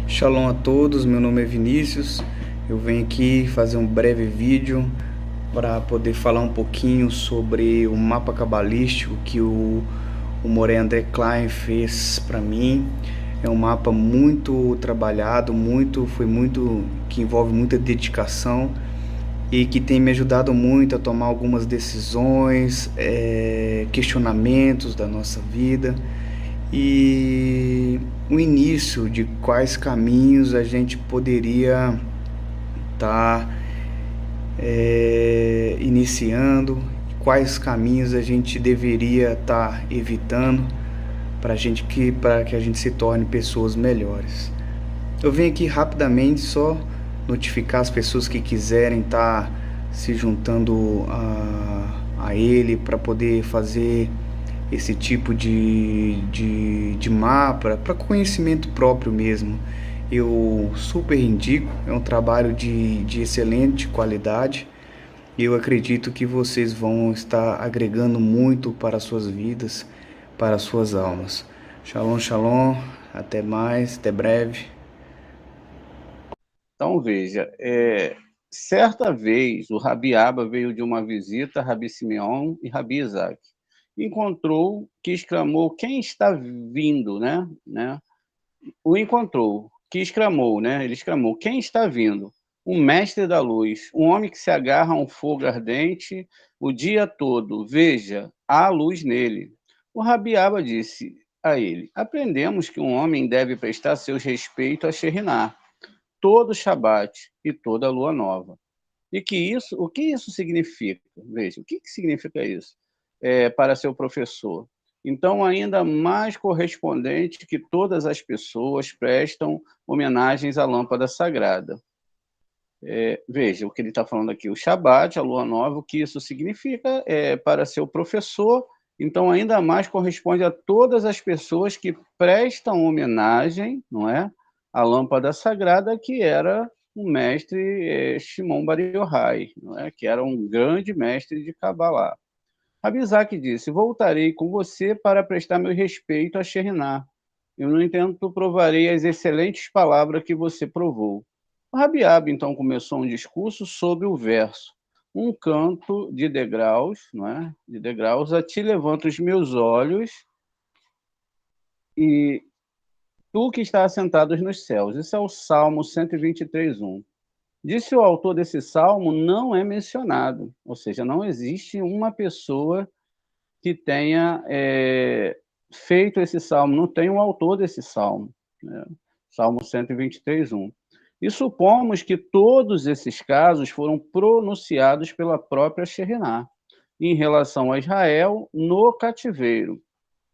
Shalom a todos, meu nome é Vinícius. Eu venho aqui fazer um breve vídeo para poder falar um pouquinho sobre o mapa cabalístico que o Moré André Klein fez para mim. É um mapa muito trabalhado, que envolve muita dedicação e que tem me ajudado muito a tomar algumas decisões, questionamentos da nossa vida e o início de quais caminhos a gente poderia estar iniciando, quais caminhos a gente deveria estar evitando para que a gente se torne pessoas melhores. Eu venho aqui rapidamente só notificar as pessoas que quiserem estar se juntando a ele para poder fazer esse tipo de mapa para conhecimento próprio mesmo. Eu super indico, é um trabalho de excelente qualidade e eu acredito que vocês vão estar agregando muito para as suas vidas, para as suas almas. Shalom, shalom, até mais, até breve. Então, veja, certa vez o Rabi Abba veio de uma visita a Rabi Simeão e Rabi Isaac. Encontrou, que exclamou, quem está vindo, né? O encontrou, que exclamou, né? Ele exclamou, quem está vindo? Um mestre da luz, um homem que se agarra a um fogo ardente o dia todo. Veja, há luz nele. O Rabi Abba disse a ele, aprendemos que um homem deve prestar seus respeitos a Sheriná, todo Shabat e toda lua nova. E o que isso significa? Veja, o que significa isso para seu professor? Então, ainda mais correspondente que todas as pessoas prestam homenagens à lâmpada sagrada. Veja, o que ele está falando aqui, o Shabat, a lua nova, o que isso significa para seu professor, então ainda mais corresponde a todas as pessoas que prestam homenagem, não é? A lâmpada sagrada, que era o mestre Shimon Bar Yochai, não é? Que era um grande mestre de Kabbalah. Rabi Isaac disse, voltarei com você para prestar meu respeito a Sheriná. Eu, no entanto, provarei as excelentes palavras que você provou. O Rabi Abba, então, começou um discurso sobre o verso. Um canto de degraus, não é? De degraus, a ti levanto os meus olhos e tu que está assentado nos céus. Isso é o Salmo 123:1. Disse o autor desse salmo, não é mencionado, ou seja, não existe uma pessoa que tenha feito esse salmo, não tem o autor desse salmo, né? Salmo 123:1. E supomos que todos esses casos foram pronunciados pela própria Sheriná em relação a Israel no cativeiro.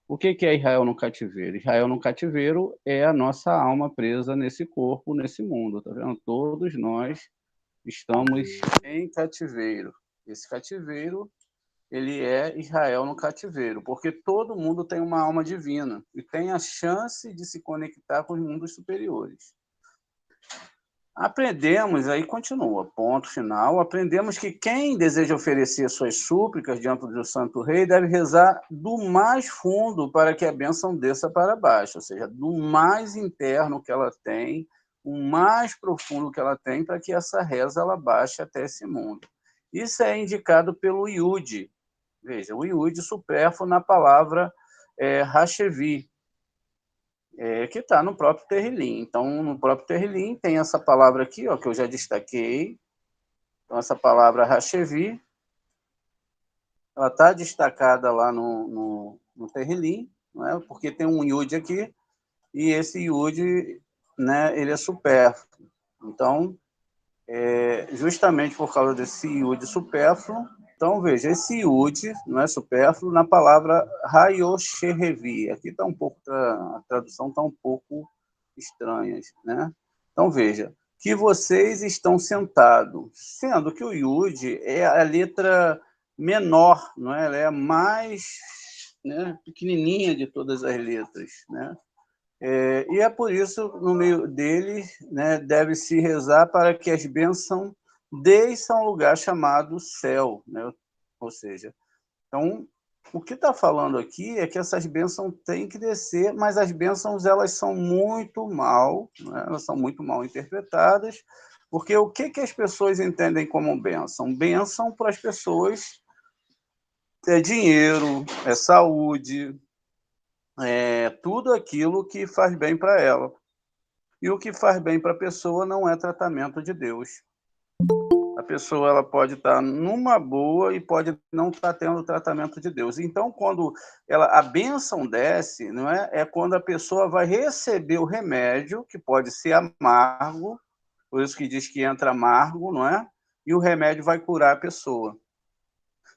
O que é Israel no cativeiro? Israel no cativeiro é a nossa alma presa nesse corpo, nesse mundo, tá vendo? Todos nós estamos em cativeiro. Esse cativeiro, ele é Israel no cativeiro, porque todo mundo tem uma alma divina e tem a chance de se conectar com os mundos superiores. Aprendemos, aí continua, ponto final, aprendemos que quem deseja oferecer suas súplicas diante do Santo Rei deve rezar do mais fundo para que a bênção desça para baixo, ou seja, do mais interno que ela tem, o mais profundo que ela tem, para que essa reza ela baixe até esse mundo. Isso é indicado pelo Yud. Veja, o Yud supérfluo na palavra Hashevi, que está no próprio Terrilim. Então, no próprio Terrilim tem essa palavra aqui, ó, que eu já destaquei. Então, essa palavra Hashevi, ela está destacada lá no Terrilim, não é? Porque tem um Yud aqui, e esse Yud, né, ele é supérfluo. Então, justamente por causa desse Yud supérfluo, então veja, esse Yud não é supérfluo na palavra Hayosherevi. Aqui está um pouco, a tradução está um pouco estranha, né? Então veja, que vocês estão sentados, sendo que o Yud é a letra menor, não é? Ela é a mais, né, pequenininha de todas as letras, né? E é por isso, no meio dele, né, deve-se rezar para que as bênçãos desçam a um lugar chamado céu, né? Ou seja, então, o que está falando aqui é que essas bênçãos têm que descer, mas as bênçãos elas são muito mal, né? Elas são muito mal interpretadas, porque o que as pessoas entendem como bênção? Bênção para as pessoas é dinheiro, é saúde, é tudo aquilo que faz bem para ela. E o que faz bem para a pessoa não é tratamento de Deus. A pessoa ela pode estar numa boa e pode não estar tendo tratamento de Deus. Então, quando a bênção desce, não é? É quando a pessoa vai receber o remédio, que pode ser amargo, por isso que diz que entra amargo, não é? E o remédio vai curar a pessoa.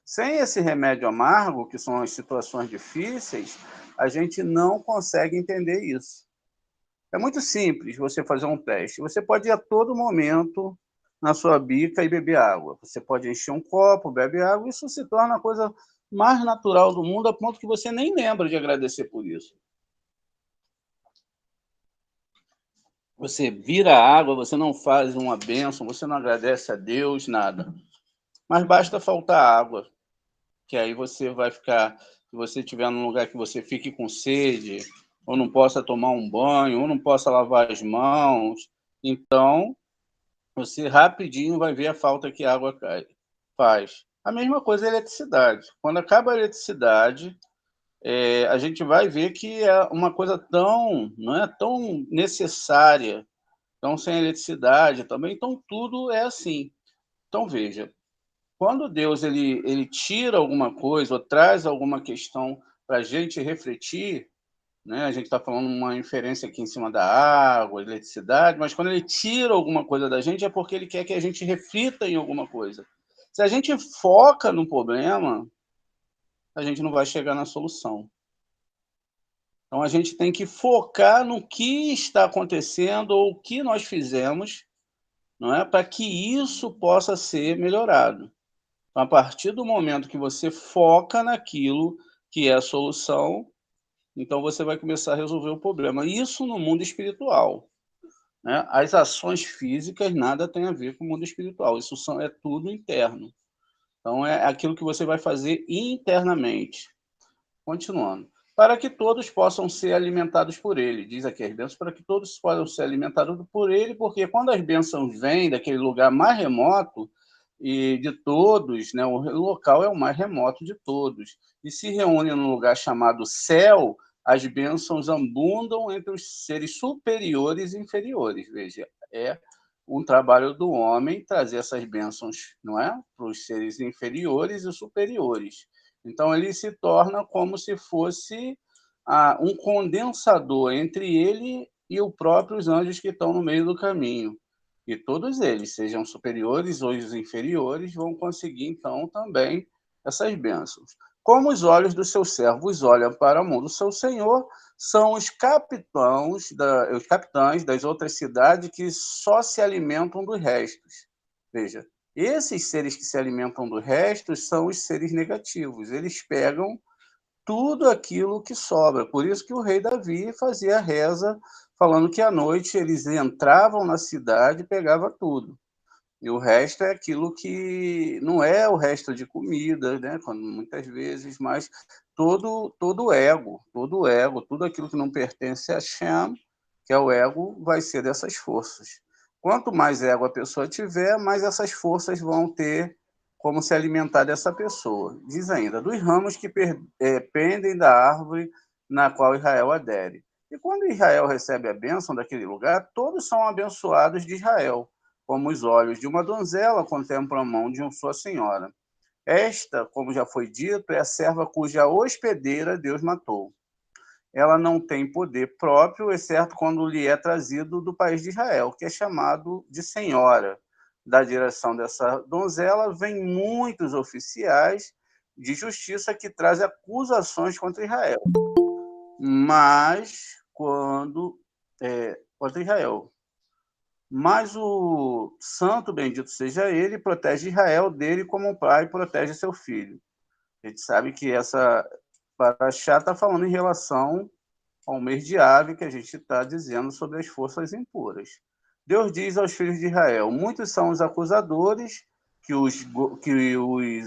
Sem esse remédio amargo, que são as situações difíceis, a gente não consegue entender isso. É muito simples você fazer um teste. Você pode ir a todo momento na sua bica e beber água. Você pode encher um copo, bebe água, isso se torna a coisa mais natural do mundo, a ponto que você nem lembra de agradecer por isso. Você vira a água, você não faz uma bênção, você não agradece a Deus, nada. Mas basta faltar água, que aí você vai ficar, se você estiver num lugar que você fique com sede, ou não possa tomar um banho, ou não possa lavar as mãos, então você rapidinho vai ver a falta que a água faz. A mesma coisa é a eletricidade. Quando acaba a eletricidade, a gente vai ver que é uma coisa não é tão necessária, então sem eletricidade também, então tudo é assim. Então veja, quando Deus ele tira alguma coisa ou traz alguma questão para a gente refletir, né? A gente está falando uma inferência aqui em cima da água, eletricidade, mas quando ele tira alguma coisa da gente é porque ele quer que a gente reflita em alguma coisa. Se a gente foca no problema, a gente não vai chegar na solução. Então a gente tem que focar no que está acontecendo ou o que nós fizemos, não é, para que isso possa ser melhorado. Então, a partir do momento que você foca naquilo que é a solução, então você vai começar a resolver o problema. Isso no mundo espiritual, né? As ações físicas nada tem a ver com o mundo espiritual. Isso é tudo interno. Então é aquilo que você vai fazer internamente. Continuando. Para que todos possam ser alimentados por ele. Diz aqui as bênçãos, para que todos possam ser alimentados por ele, porque quando as bênçãos vêm daquele lugar mais remoto, e de todos, né, o local é o mais remoto de todos, e se reúne num lugar chamado céu, as bênçãos abundam entre os seres superiores e inferiores. Veja, é um trabalho do homem trazer essas bênçãos, não é, para os seres inferiores e superiores. Então ele se torna como se fosse um condensador entre ele e os próprios anjos que estão no meio do caminho. E todos eles, sejam superiores ou os inferiores, vão conseguir, então, também essas bênçãos. Como os olhos dos seus servos olham para a mão do seu Senhor, são os capitães das outras cidades que só se alimentam dos restos. Veja, esses seres que se alimentam dos restos são os seres negativos. Eles pegam tudo aquilo que sobra. Por isso que o rei Davi fazia a reza, falando que à noite eles entravam na cidade e pegavam tudo. E o resto é aquilo que não é o resto de comida, né? Muitas vezes, mas todo ego, tudo aquilo que não pertence a Shem, que é o ego, vai ser dessas forças. Quanto mais ego a pessoa tiver, mais essas forças vão ter como se alimentar dessa pessoa. Diz ainda, dos ramos que pendem da árvore na qual Israel adere. E quando Israel recebe a bênção daquele lugar, todos são abençoados de Israel, como os olhos de uma donzela contemplam a mão de sua senhora. Esta, como já foi dito, é a serva cuja hospedeira Deus matou. Ela não tem poder próprio, exceto quando lhe é trazido do país de Israel, que é chamado de senhora. Da direção dessa donzela vêm muitos oficiais de justiça que trazem acusações contra Israel. Mas quando contra Israel. Mas o santo, bendito seja ele, protege Israel dele como um pai protege seu filho. A gente sabe que essa paraxá está falando em relação ao mês de Ave, que a gente está dizendo sobre as forças impuras. Deus diz aos filhos de Israel: muitos são os acusadores que os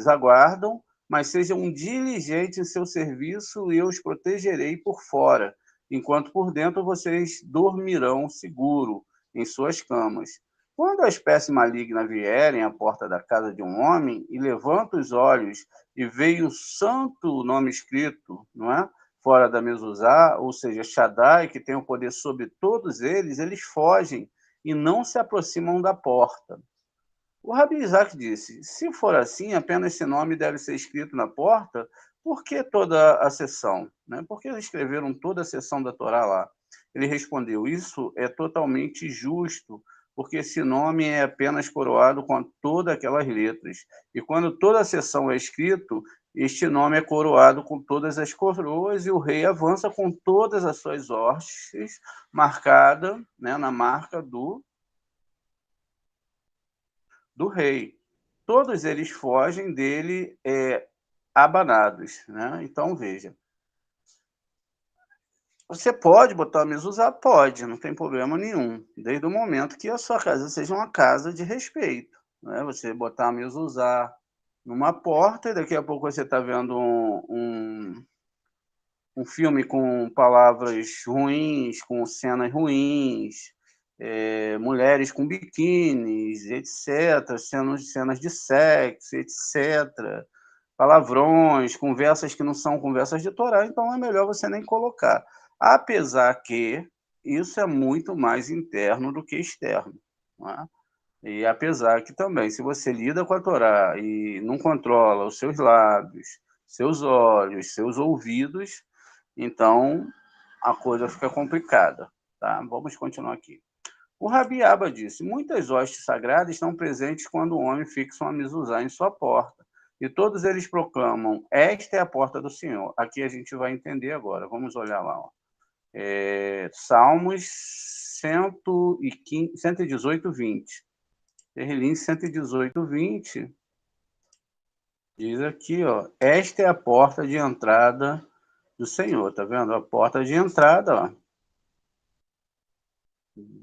aguardam, mas sejam diligentes em seu serviço e eu os protegerei por fora, enquanto por dentro vocês dormirão seguro em suas camas. Quando a espécie maligna vierem à porta da casa de um homem e levanta os olhos e vê o santo nome escrito, não é? Fora da mezuzá, ou seja, Shaddai, que tem o poder sobre todos eles, eles fogem e não se aproximam da porta. O Rabi Isaac disse: se for assim, apenas esse nome deve ser escrito na porta, por que toda a seção? Né? Por que eles escreveram toda a seção da Torá lá? Ele respondeu: isso é totalmente justo, porque esse nome é apenas coroado com todas aquelas letras. E quando toda a seção é escrito, este nome é coroado com todas as coroas e o rei avança com todas as suas hostes marcada, né, na marca do rei. Todos eles fogem dele abanados. Né? Então, veja. Você pode botar a mezuzá? Pode, não tem problema nenhum. Desde o momento que a sua casa seja uma casa de respeito. Né? Você botar a mezuzá numa porta e daqui a pouco você está vendo um filme com palavras ruins, com cenas ruins, mulheres com biquínis, etc., cenas de sexo, etc., palavrões, conversas que não são conversas de Torá, então é melhor você nem colocar. Apesar que isso é muito mais interno do que externo. Não é? E apesar que também, se você lida com a Torá e não controla os seus lábios, seus olhos, seus ouvidos, então a coisa fica complicada. Tá? Vamos continuar aqui. O Rabi Abba disse: muitas hostes sagradas estão presentes quando o homem fixa uma mezuzá em sua porta. E todos eles proclamam: esta é a porta do Senhor. Aqui a gente vai entender agora. Vamos olhar lá. Ó. Salmos 118, 20. Terrelim 118, 20. Diz aqui, ó, esta é a porta de entrada do Senhor, tá vendo? A porta de entrada, ó.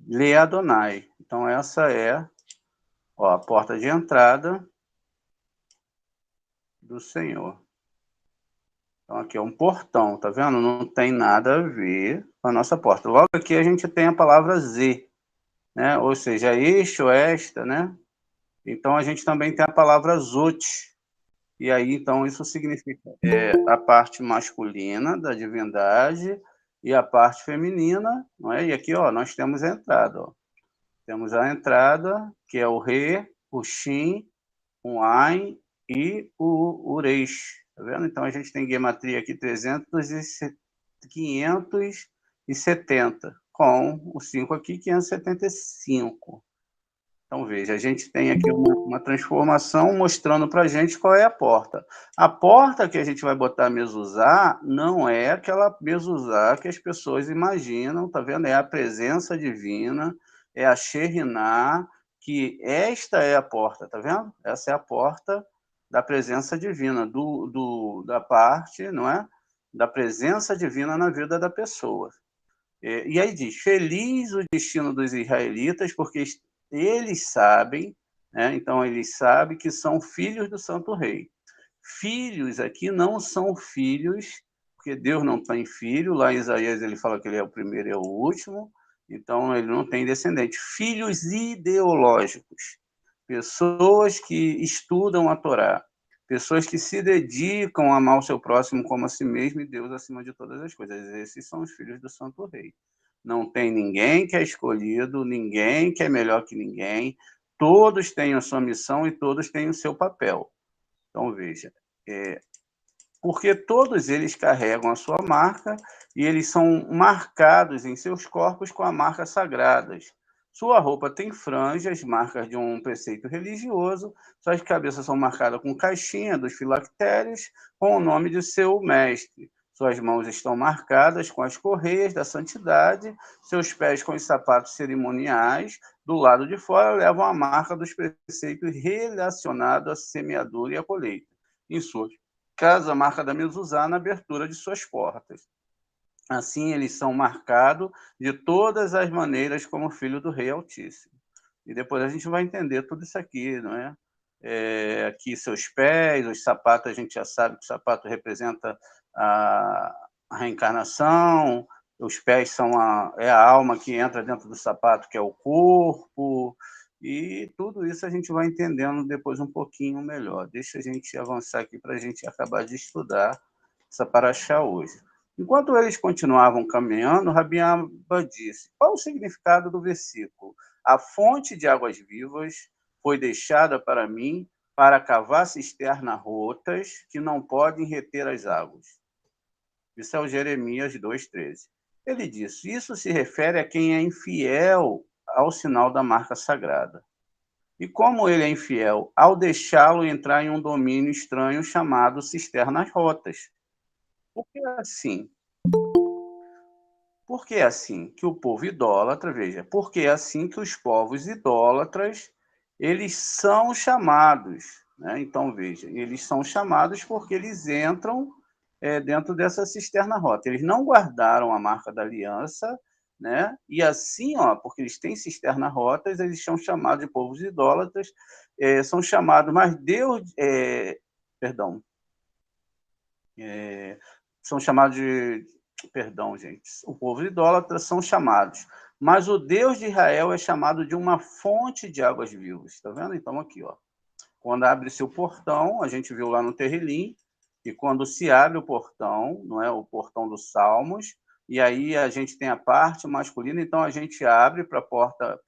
Le Adonai. Então, essa é, ó, a porta de entrada do Senhor. Então, aqui é um portão, tá vendo? Não tem nada a ver com a nossa porta. Logo aqui a gente tem a palavra Z, né? Ou seja, este ou esta, né? Então, a gente também tem a palavra Zot. E aí, então, isso significa a parte masculina da divindade e a parte feminina, não é? E aqui, ó, nós temos a entrada, ó. Temos a entrada, que é o Re, o Shin, o Ain e o Uresh. Tá vendo? Então, a gente tem gematria aqui 570, com o 5 aqui, 575. Então, veja, a gente tem aqui uma transformação mostrando para a gente qual é a porta. A porta que a gente vai botar mezuzá não é aquela mezuzá que as pessoas imaginam, tá vendo? É a presença divina, é a Sheriná, que esta é a porta, tá vendo? Essa é a porta da presença divina, da parte, não é? Da presença divina na vida da pessoa. E aí diz, feliz o destino dos israelitas, porque eles sabem, né? Então eles sabem que são filhos do Santo Rei. Filhos aqui não são filhos, porque Deus não tem filho, lá em Isaías ele fala que ele é o primeiro e é o último, então ele não tem descendente. Filhos ideológicos, pessoas que estudam a Torá, pessoas que se dedicam a amar o seu próximo como a si mesmo e Deus acima de todas as coisas. Esses são os filhos do Santo Rei. Não tem ninguém que é escolhido, ninguém que é melhor que ninguém, todos têm a sua missão e todos têm o seu papel. Então, veja, porque todos eles carregam a sua marca e eles são marcados em seus corpos com a marca sagradas. Sua roupa tem franjas, marcas de um preceito religioso, suas cabeças são marcadas com caixinha dos filactérios, com o nome de seu mestre. Suas mãos estão marcadas com as correias da santidade, seus pés com os sapatos cerimoniais, do lado de fora levam a marca dos preceitos relacionados à semeadura e à colheita. Em suas casas, a marca da mezuzá na abertura de suas portas. Assim, eles são marcados de todas as maneiras como filho do Rei Altíssimo. E depois a gente vai entender tudo isso aqui, não é? Aqui seus pés, os sapatos, a gente já sabe que o sapato representa a reencarnação, os pés são a alma que entra dentro do sapato, que é o corpo, e tudo isso a gente vai entendendo depois um pouquinho melhor. Deixa a gente avançar aqui para a gente acabar de estudar essa paraxá hoje. Enquanto eles continuavam caminhando, Rabi Abba disse: qual o significado do versículo? A fonte de águas vivas foi deixada para mim para cavar cisternas rotas que não podem reter as águas. Isso é o Jeremias 2,13. Ele disse: isso se refere a quem é infiel ao sinal da marca sagrada. E como ele é infiel ao deixá-lo entrar em um domínio estranho chamado cisternas rotas. Por que assim? Por que assim que o povo idólatra, veja, porque é assim que os povos idólatras, eles são chamados, né? Então, veja, eles são chamados porque eles entram dentro dessa cisterna rota. Eles não guardaram a marca da aliança, né? E assim, ó, porque eles têm cisternas rotas, eles são chamados de povos idólatras, são chamados, mas Deus, perdão, são chamados de, perdão, gente, o povo idólatra são chamados, mas o Deus de Israel é chamado de uma fonte de águas vivas, está vendo? Então, aqui, ó, quando abre-se o portão, a gente viu lá no Terrilim, e quando se abre o portão, não é o portão dos Salmos, e aí a gente tem a parte masculina, então a gente abre para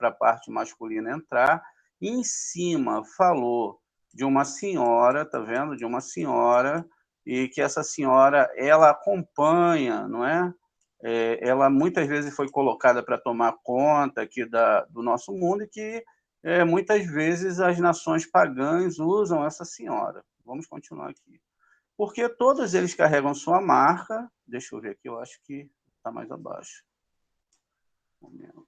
a parte masculina entrar, e em cima falou de uma senhora, tá vendo? De uma senhora, e que essa senhora, ela acompanha, não é? Ela muitas vezes foi colocada para tomar conta aqui do nosso mundo e que muitas vezes as nações pagãs usam essa senhora. Vamos continuar aqui. Porque todos eles carregam sua marca. Deixa eu ver aqui, eu acho que está mais abaixo. Um momento.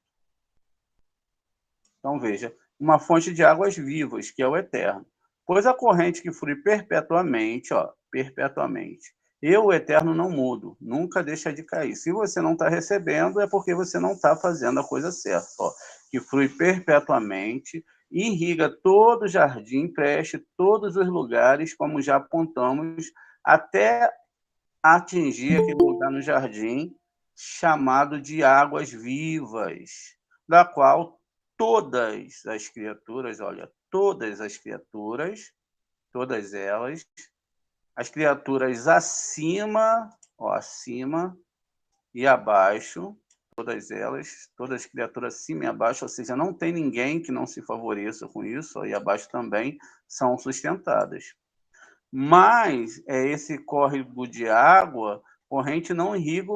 Então, veja, uma fonte de águas vivas, que é o eterno. Pois a corrente que flui perpetuamente, ó, perpetuamente. Eu, o eterno, não mudo, nunca deixa de cair. Se você não está recebendo, é porque você não está fazendo a coisa certa. Ó, que flui perpetuamente, irriga todo o jardim, preenche todos os lugares, como já apontamos, até atingir aquele lugar no jardim chamado de águas vivas, da qual todas as criaturas, olha, todas as criaturas, todas elas, as criaturas acima, ó, acima e abaixo, todas elas, todas as criaturas acima e abaixo, ou seja, não tem ninguém que não se favoreça com isso, ó, e abaixo também são sustentadas. Mas esse córrego de água corrente não irriga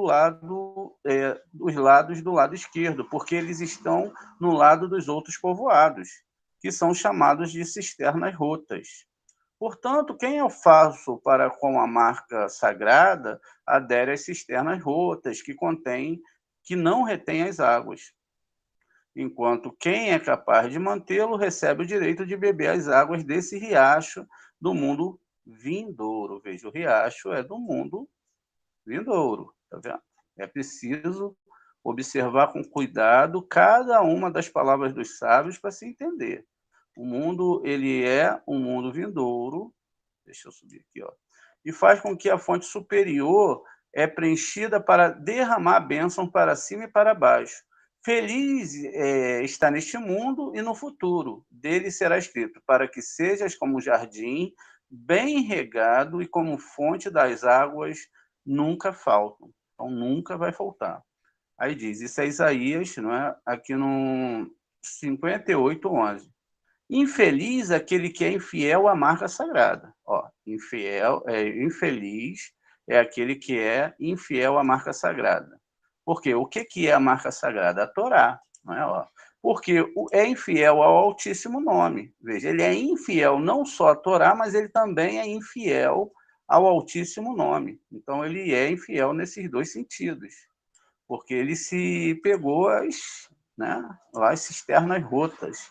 os lados do lado esquerdo, porque eles estão no lado dos outros povoados, que são chamados de cisternas rotas. Portanto, quem é falso para com a marca sagrada adere às cisternas rotas, que não retém as águas. Enquanto quem é capaz de mantê-lo recebe o direito de beber as águas desse riacho do mundo vindouro. Veja, o riacho é do mundo vindouro, tá vendo? É preciso observar com cuidado cada uma das palavras dos sábios para se entender. O mundo, ele é um mundo vindouro, deixa eu subir aqui, ó, e faz com que a fonte superior é preenchida para derramar bênção para cima e para baixo. Feliz está neste mundo e no futuro. Dele será escrito, para que sejas como jardim, bem regado e como fonte das águas nunca faltam. Então, nunca vai faltar. Aí diz, isso é Isaías, não é? Aqui no 58:11. Infeliz aquele que é infiel à marca sagrada. Ó, infeliz é aquele que é infiel à marca sagrada. Por quê? O que é a marca sagrada? A Torá. Não é? Ó, porque é infiel ao Altíssimo Nome. Veja, ele é infiel não só à Torá, mas ele também é infiel ao Altíssimo Nome. Então, ele é infiel nesses dois sentidos, porque ele se pegou as cisternas rotas,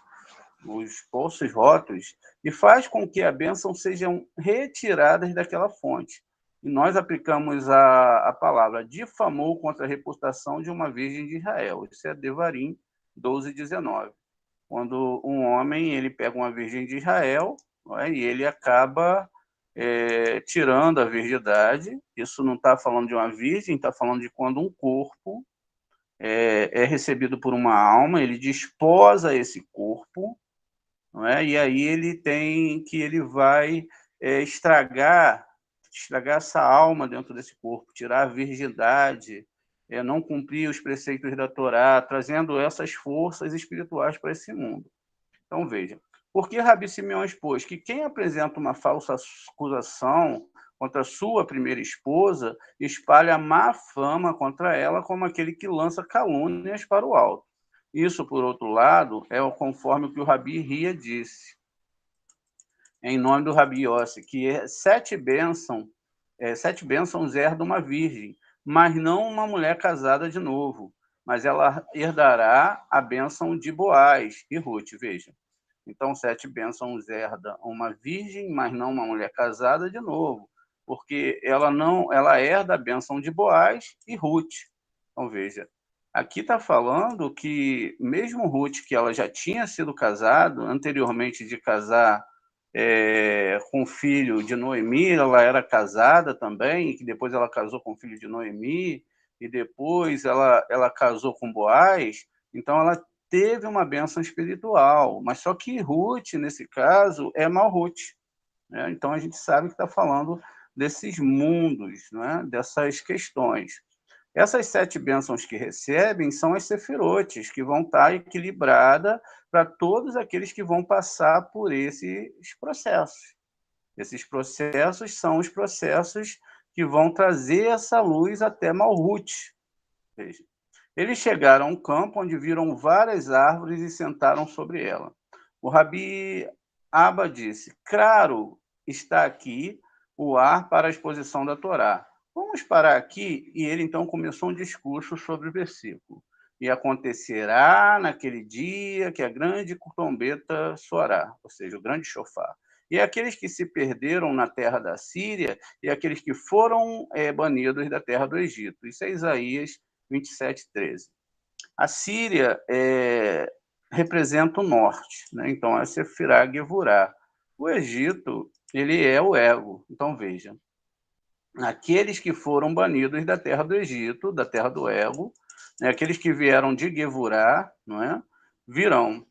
os poços rotos, e faz com que a bênção sejam retiradas daquela fonte. E nós aplicamos a palavra difamou contra a reputação de uma virgem de Israel. Isso é Devarim 12:19. Quando um homem ele pega uma virgem de Israel, e ele acaba tirando a virgindade. Isso não está falando de uma virgem, está falando de quando um corpo é recebido por uma alma, ele desposa esse corpo, não é? E aí ele vai estragar essa alma dentro desse corpo, tirar a virgindade, não cumprir os preceitos da Torá, trazendo essas forças espirituais para esse mundo. Então, veja, por que Rabi Simeão expôs que quem apresenta uma falsa acusação contra sua primeira esposa espalha má fama contra ela como aquele que lança calúnias para o alto. Isso, por outro lado, é conforme o que o Rabi Ria disse, em nome do Rabi Yossi, que sete bênçãos herda uma virgem, mas não uma mulher casada de novo, mas ela herdará a bênção de Boaz e Ruth, veja. Então, sete bênçãos herda uma virgem, mas não uma mulher casada de novo, porque ela herda a bênção de Boaz e Ruth. Então, veja, aqui está falando que mesmo Ruth, que ela já tinha sido casada, anteriormente de casar com o filho de Noemi, ela era casada também, e que depois ela casou com o filho de Noemi, e depois ela casou com Boaz, então ela teve uma bênção espiritual, mas só que Ruth, nesse caso, é Malruth, né? Então a gente sabe que está falando desses mundos, né? Dessas questões. Essas sete bênçãos que recebem são as sefirotes, que vão estar equilibradas para todos aqueles que vão passar por esses processos. Esses processos são os processos que vão trazer essa luz até Malruth. Veja, eles chegaram a um campo onde viram várias árvores e sentaram sobre ela. O Rabi Abba disse: claro, está aqui o ar para a exposição da Torá. Vamos parar aqui. E ele então começou um discurso sobre o versículo. E acontecerá naquele dia que a grande trombeta soará, ou seja, o grande chofar. E aqueles que se perderam na terra da Síria e aqueles que foram banidos da terra do Egito. Isso é Isaías 27:13. A Síria representa o norte, né? Então é Sefirá Gevurá. O Egito, ele é o ego. Então veja, aqueles que foram banidos da terra do Egito, da terra do ego, né? Aqueles que vieram de Gevurá, não é? Virão.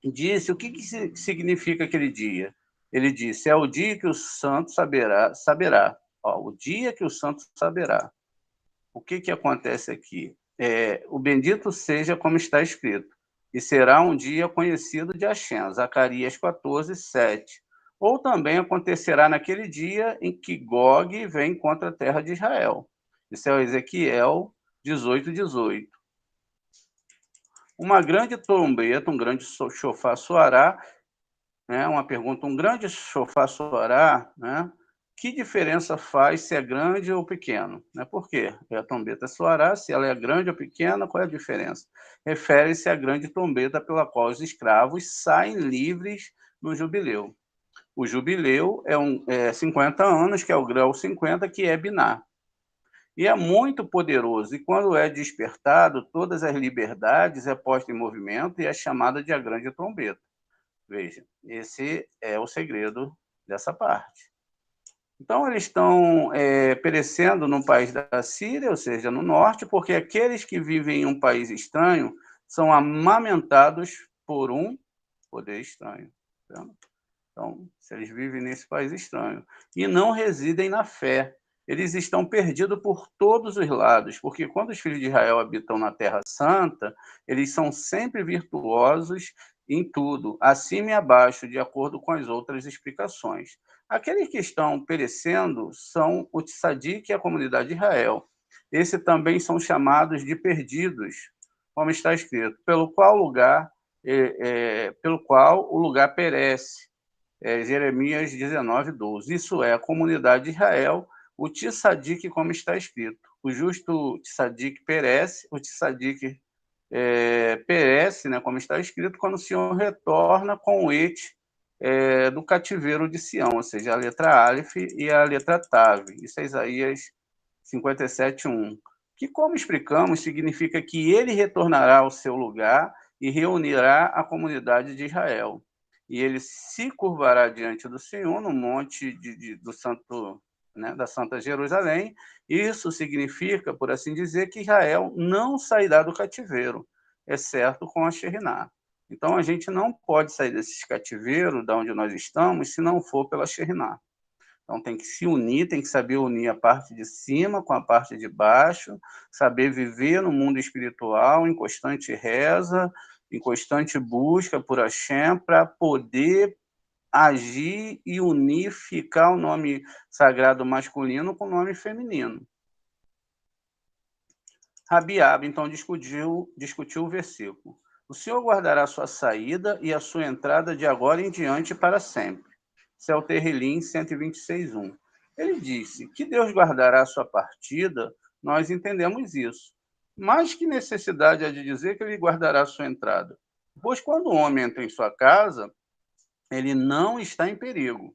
Disse, o que significa aquele dia? Ele disse, é o dia que o santo saberá. Ó, o dia que o santo saberá. O que acontece aqui? O bendito seja como está escrito, e será um dia conhecido de Hashem, Zacarias 14:7. Ou também acontecerá naquele dia em que Gog vem contra a terra de Israel. Isso é o Ezequiel 18:18. Uma grande trombeta, um grande chofar soará, né? Uma pergunta, um grande chofar soará, né? Que diferença faz se é grande ou pequeno? Né? Por quê? A trombeta soará, se ela é grande ou pequena, qual é a diferença? Refere-se à grande trombeta pela qual os escravos saem livres no jubileu. O jubileu é 50 anos, que é o grau 50, que é Biná. E é muito poderoso, e quando é despertado, todas as liberdades é posta em movimento e é chamada de a grande trombeta. Veja, esse é o segredo dessa parte. Então, eles estão perecendo no país da Síria, ou seja, no norte, porque aqueles que vivem em um país estranho são amamentados por um poder estranho. Então, se eles vivem nesse país estranho e não residem na fé, eles estão perdidos por todos os lados, porque quando os filhos de Israel habitam na Terra Santa, eles são sempre virtuosos em tudo, acima e abaixo, de acordo com as outras explicações. Aqueles que estão perecendo são o tzadik e a comunidade de Israel. Esses também são chamados de perdidos, como está escrito, pelo qual o lugar perece. Jeremias 19, 12. Isso é a comunidade de Israel, o tzadik, como está escrito. O justo tzadik perece, o tzadik perece, né, como está escrito, quando o Senhor retorna com o do cativeiro de Sião, ou seja, a letra Aleph e a letra Tav. Isso é Isaías 57, 1. Que, como explicamos, significa que ele retornará ao seu lugar e reunirá a comunidade de Israel. E ele se curvará diante do Senhor no monte do Santo, né, da Santa Jerusalém. Isso significa, por assim dizer, que Israel não sairá do cativeiro, exceto com a Sheriná. Então, a gente não pode sair desses cativeiros, de onde nós estamos, se não for pela Sheriná. Então, tem que se unir, tem que saber unir a parte de cima com a parte de baixo, saber viver no mundo espiritual, em constante reza, em constante busca por Hashem, para poder agir e unificar o nome sagrado masculino com o nome feminino. Rabiaba, então, discutiu o versículo. O Senhor guardará a sua saída e a sua entrada de agora em diante para sempre. Isso é o Terrilim 126, 1. Ele disse que Deus guardará a sua partida, nós entendemos isso. Mas que necessidade há de dizer que ele guardará a sua entrada? Pois quando o homem entra em sua casa, ele não está em perigo.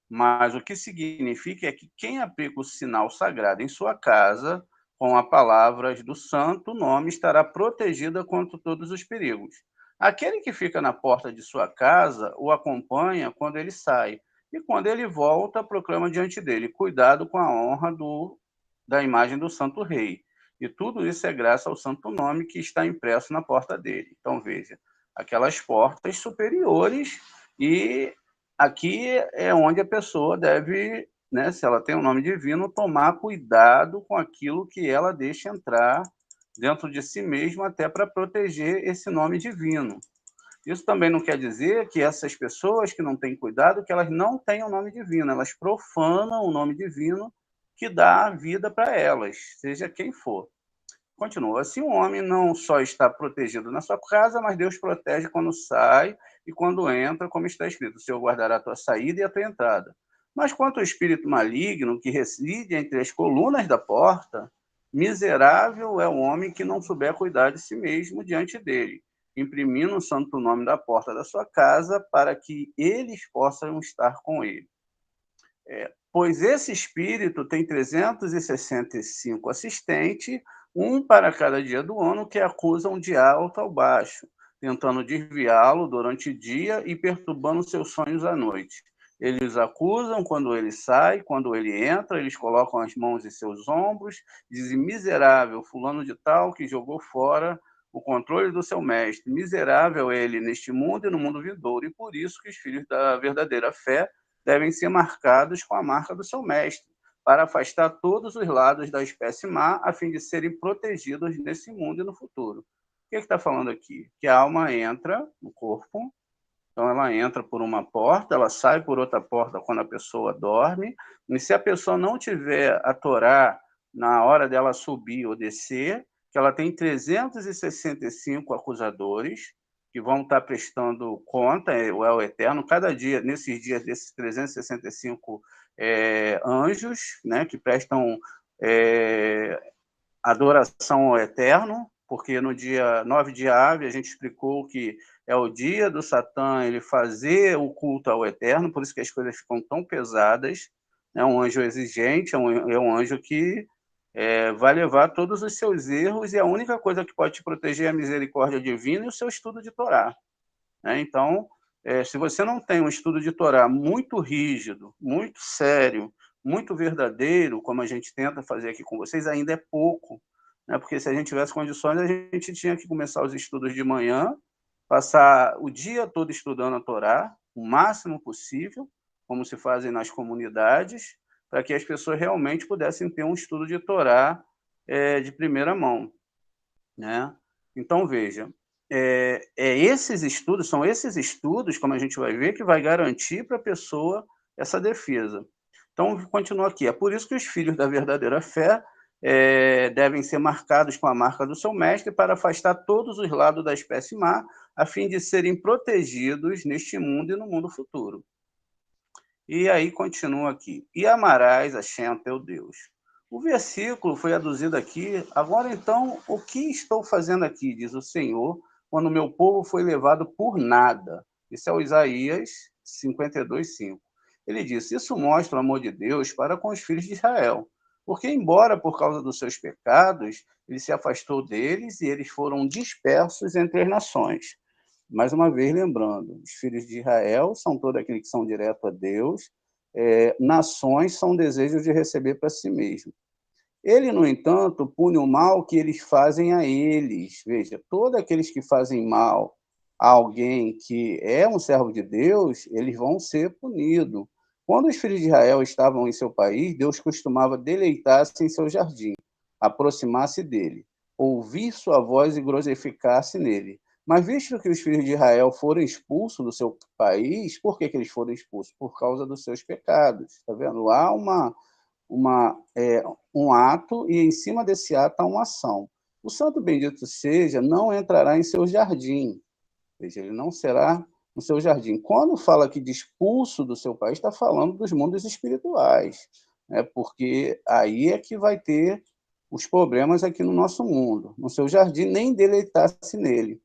Mas o que significa é que quem aplica o sinal sagrado em sua casa, com as palavras do santo nome, estará protegida contra todos os perigos. Aquele que fica na porta de sua casa o acompanha quando ele sai, e quando ele volta, proclama diante dele: cuidado com a honra da imagem do santo rei. E tudo isso é graças ao santo nome que está impresso na porta dele. Então, veja, aquelas portas superiores, e aqui é onde a pessoa deve, né, se ela tem um nome divino, tomar cuidado com aquilo que ela deixa entrar dentro de si mesma, até para proteger esse nome divino. Isso também não quer dizer que essas pessoas que não têm cuidado, que elas não tenham nome divino, elas profanam o nome divino que dá a vida para elas, seja quem for. Continua. Assim, o homem não só está protegido na sua casa, mas Deus protege quando sai e quando entra, como está escrito: o Senhor guardará a tua saída e a tua entrada. Mas quanto ao espírito maligno que reside entre as colunas da porta, miserável é o homem que não souber cuidar de si mesmo diante dele, imprimindo o santo nome da porta da sua casa, para que eles possam estar com ele. Pois esse espírito tem 365 assistentes, um para cada dia do ano, que acusam de alto ao baixo, tentando desviá-lo durante o dia e perturbando seus sonhos à noite. Eles acusam quando ele sai, quando ele entra, eles colocam as mãos em seus ombros, dizem: miserável, fulano de tal, que jogou fora o controle do seu mestre. Miserável ele neste mundo e no mundo vindouro. E por isso que os filhos da verdadeira fé devem ser marcados com a marca do seu mestre, para afastar todos os lados da espécie má, a fim de serem protegidos nesse mundo e no futuro. O que está falando aqui? Que a alma entra no corpo, então ela entra por uma porta, ela sai por outra porta quando a pessoa dorme, e se a pessoa não tiver a Torá na hora dela subir ou descer, que ela tem 365 acusadores, que vão estar prestando conta, é o Eterno, cada dia, nesses dias desses 365 anjos, né, que prestam adoração ao Eterno, porque no dia 9 de Ave a gente explicou que é o dia do Satã ele fazer o culto ao Eterno, por isso que as coisas ficam tão pesadas. É um anjo exigente, é um anjo que vai levar todos os seus erros, e a única coisa que pode te proteger é a misericórdia divina e o seu estudo de Torá. Então, se você não tem um estudo de Torá muito rígido, muito sério, muito verdadeiro, como a gente tenta fazer aqui com vocês, ainda é pouco, né? Porque se a gente tivesse condições, a gente tinha que começar os estudos de manhã, passar o dia todo estudando a Torá, o máximo possível, como se fazem nas comunidades, para que as pessoas realmente pudessem ter um estudo de Torá de primeira mão, né? Então, veja, são esses estudos, como a gente vai ver, que vai garantir para a pessoa essa defesa. Então, continua aqui. É por isso que os filhos da verdadeira fé devem ser marcados com a marca do seu mestre para afastar todos os lados da espécie má, a fim de serem protegidos neste mundo e no mundo futuro. E aí continua aqui. E amarás a Shem, teu Deus. O versículo foi aduzido aqui. Agora, então, o que estou fazendo aqui, diz o Senhor, quando meu povo foi levado por nada? Isso é o Isaías 52:5. Ele disse, isso mostra o amor de Deus para com os filhos de Israel. Porque, embora por causa dos seus pecados, ele se afastou deles e eles foram dispersos entre as nações. Mais uma vez, lembrando, os filhos de Israel são todos aqueles que são direto a Deus, nações são desejos de receber para si mesmo. Ele, no entanto, pune o mal que eles fazem a eles. Veja, todos aqueles que fazem mal a alguém que é um servo de Deus, eles vão ser punidos. Quando os filhos de Israel estavam em seu país, Deus costumava deleitar-se em seu jardim, aproximar-se dele, ouvir sua voz e glorificar-se nele. Mas visto que os filhos de Israel foram expulsos do seu país, por que eles foram expulsos? Por causa dos seus pecados. Está vendo? Há um ato e em cima desse ato há uma ação. O santo bendito seja, não entrará em seu jardim. Veja, ele não será no seu jardim. Quando fala aqui de expulso do seu país, está falando dos mundos espirituais, né? Porque aí é que vai ter os problemas aqui no nosso mundo. No seu jardim, nem deleitar-se nele.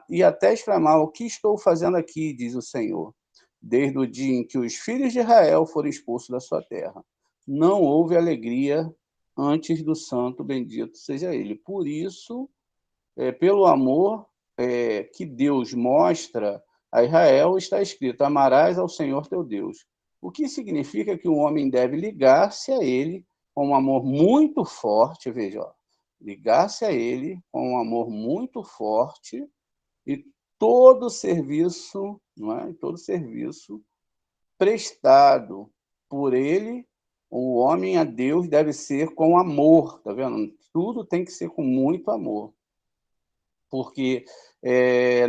E até exclamar, o que estou fazendo aqui, diz o Senhor, desde o dia em que os filhos de Israel foram expulsos da sua terra. Não houve alegria antes do santo bendito seja ele. Por isso, pelo amor que Deus mostra a Israel, está escrito, amarás ao Senhor teu Deus. O que significa que o homem deve ligar-se a ele com um amor muito forte, veja, ligar-se a ele com um amor muito forte e todo serviço, não é? Todo serviço prestado por ele, o homem a Deus deve ser com amor, tá vendo? Tudo tem que ser com muito amor, porque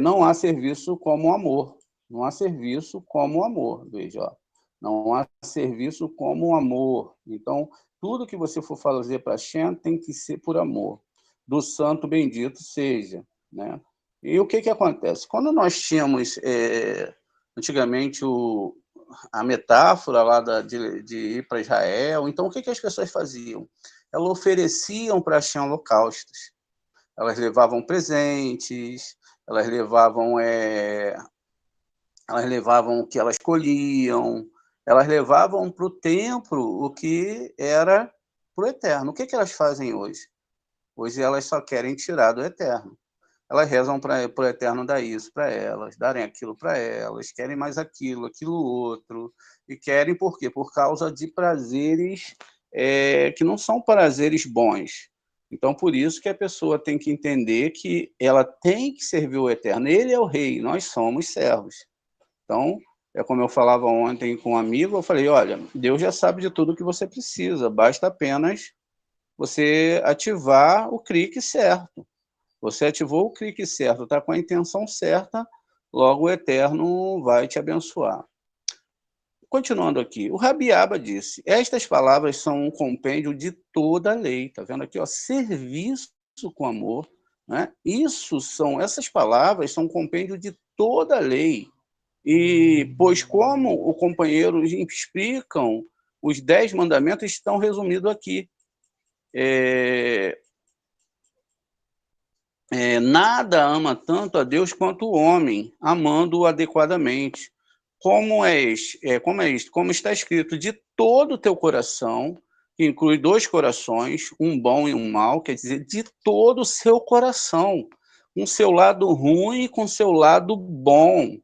não há serviço como amor, não há serviço como amor, veja, ó. Não há serviço como amor. Então, tudo que você for fazer para Shem tem que ser por amor, do santo bendito seja, né? E o que acontece? Quando nós tínhamos, antigamente, a metáfora lá de ir para Israel, então o que as pessoas faziam? Elas ofereciam para Shem holocaustos. Elas levavam presentes, elas levavam o que elas colhiam, elas levavam para o templo o que era para o eterno. O que elas fazem hoje? Hoje elas só querem tirar do eterno. Elas rezam para o eterno dar isso para elas, darem aquilo para elas, querem mais aquilo outro. E querem por quê? Por causa de prazeres que não são prazeres bons. Então, por isso que a pessoa tem que entender que ela tem que servir o eterno. Ele é o rei, nós somos servos. Então, é como eu falava ontem com um amigo, eu falei, olha, Deus já sabe de tudo que você precisa, basta apenas você ativar o clique certo. Você ativou o clique certo, está com a intenção certa, logo o Eterno vai te abençoar. Continuando aqui, o Rabiaba disse, estas palavras são um compêndio de toda a lei. Está vendo aqui? Ó, serviço com amor. Né? Essas palavras são um compêndio de toda a lei. E, pois como o companheiro explicam, os 10 mandamentos estão resumidos aqui. Nada ama tanto a Deus quanto o homem, amando-o adequadamente. Como está escrito, de todo o teu coração, que inclui 2 corações, um bom e um mau, quer dizer, de todo o seu coração, com seu lado ruim e com seu lado bom.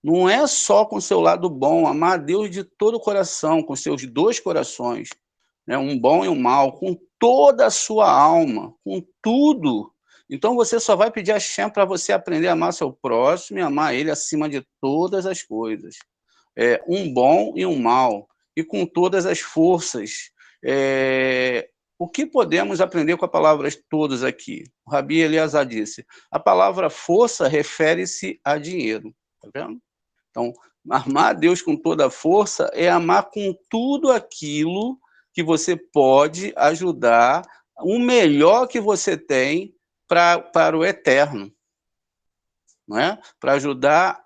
Não é só com seu lado bom, amar a Deus de todo o coração, com seus 2 corações, né? Um bom e um mau, com toda a sua alma, com tudo. Então, você só vai pedir a Shem para você aprender a amar seu próximo e amar ele acima de todas as coisas. Um bom e um mal, e com todas as forças, O que podemos aprender com a palavra todos aqui? O Rabi Eliezer disse, a palavra força refere-se a dinheiro. Tá vendo? Então, amar a Deus com toda a força é amar com tudo aquilo que você pode ajudar, o melhor que você tem para o eterno, não é? Para ajudar a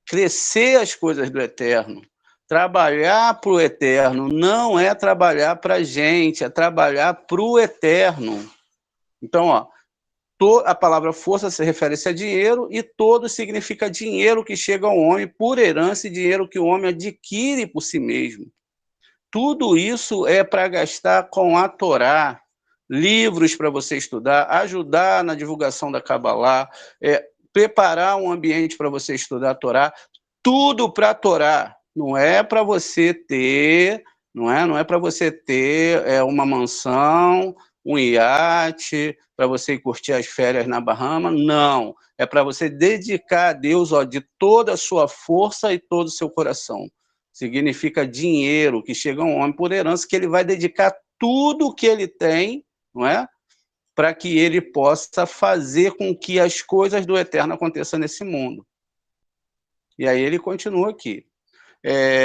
crescer as coisas do eterno. Trabalhar para o eterno não é trabalhar para a gente, é trabalhar para o eterno. Então, ó, a palavra força se refere-se a dinheiro e todo significa dinheiro que chega ao homem por herança e dinheiro que o homem adquire por si mesmo. Tudo isso é para gastar com a Torá, livros para você estudar, ajudar na divulgação da Kabbalah, preparar um ambiente para você estudar a Torá, tudo para a Torá. Não é para você ter, não é para você ter uma mansão, um iate, para você curtir as férias na Bahama, não. É para você dedicar a Deus, ó, de toda a sua força e todo o seu coração. Significa dinheiro que chega a um homem por herança, que ele vai dedicar tudo o que ele tem, não é? Para que ele possa fazer com que as coisas do eterno aconteçam nesse mundo. E aí ele continua aqui.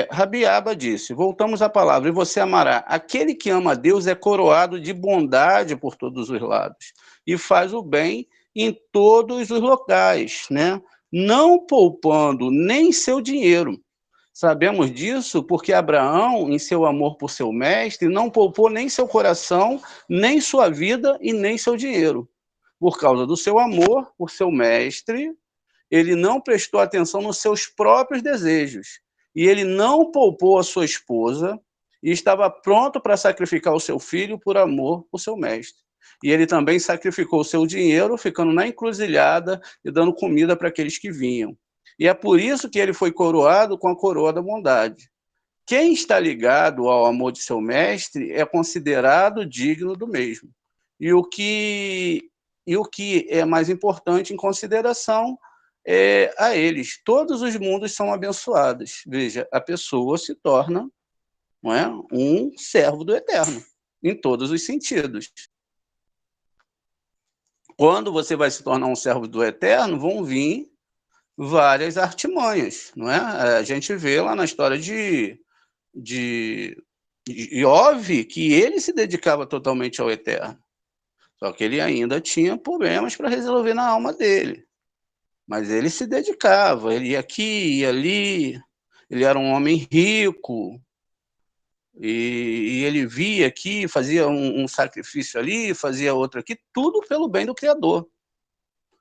Rabi Abba disse, voltamos à palavra, e você amará. Aquele que ama a Deus é coroado de bondade por todos os lados, e faz o bem em todos os locais, né? Não poupando nem seu dinheiro. Sabemos disso porque Abraão, em seu amor por seu mestre, não poupou nem seu coração, nem sua vida e nem seu dinheiro. Por causa do seu amor por seu mestre, ele não prestou atenção nos seus próprios desejos. E ele não poupou a sua esposa e estava pronto para sacrificar o seu filho por amor por seu mestre. E ele também sacrificou o seu dinheiro, ficando na encruzilhada e dando comida para aqueles que vinham. E é por isso que ele foi coroado com a coroa da bondade. Quem está ligado ao amor de seu mestre é considerado digno do mesmo. E o que é mais importante em consideração a eles. Todos os mundos são abençoados. Veja, a pessoa se torna, não é, um servo do eterno, em todos os sentidos. Quando você vai se tornar um servo do eterno, vão vir várias artimanhas, não é? A gente vê lá na história de Iov que ele se dedicava totalmente ao eterno. Só que ele ainda tinha problemas para resolver na alma dele. Mas ele se dedicava, ele ia aqui, ia ali, ele era um homem rico, e ele via aqui, fazia um sacrifício ali, fazia outro aqui, tudo pelo bem do Criador.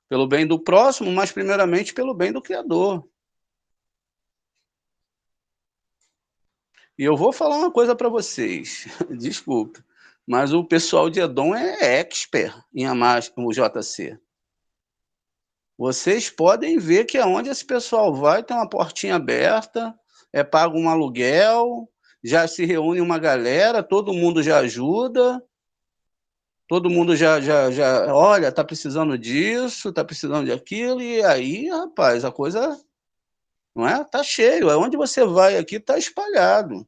Pelo bem do próximo, mas primeiramente pelo bem do Criador. E eu vou falar uma coisa para vocês, desculpa, mas o pessoal de Edom é expert em amar o JC. Vocês podem ver que aonde esse pessoal vai tem uma portinha aberta, paga um aluguel, já se reúne uma galera, todo mundo já ajuda, todo mundo já olha, tá precisando disso, tá precisando de aquilo, e aí, rapaz, a coisa, não é? Tá cheio, aonde você vai aqui tá espalhado.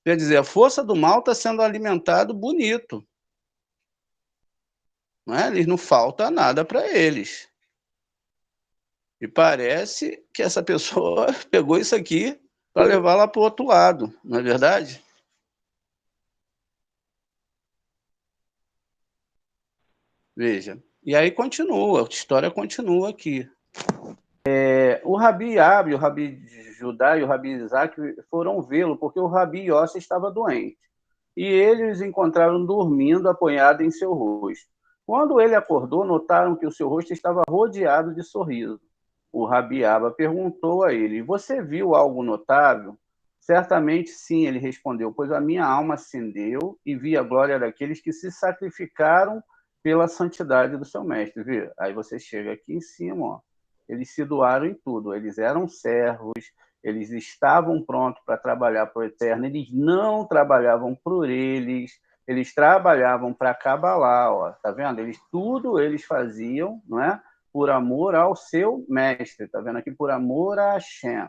Quer dizer, a força do mal está sendo alimentado bonito. Não é? Eles não falta nada para eles. E parece que essa pessoa pegou isso aqui para levar lá para o outro lado, não é verdade? Veja. E aí continua, a história continua aqui. O Rabi Abi, o Rabi Judá e o Rabi Isaac foram vê-lo, porque o Rabi Yossi estava doente. E eles encontraram dormindo, apoiado em seu rosto. Quando ele acordou, notaram que o seu rosto estava rodeado de sorriso. O Rabi Abba perguntou a ele, você viu algo notável? Certamente sim, ele respondeu, pois a minha alma acendeu e vi a glória daqueles que se sacrificaram pela santidade do seu mestre. Vê? Aí você chega aqui em cima, ó. Eles se doaram em tudo, eles eram servos, eles estavam prontos para trabalhar para o eterno, eles não trabalhavam por eles trabalhavam para Kabbalah, ó, tá vendo? Tudo eles faziam, não é? Por amor ao seu mestre, tá vendo aqui? Por amor a Hashem.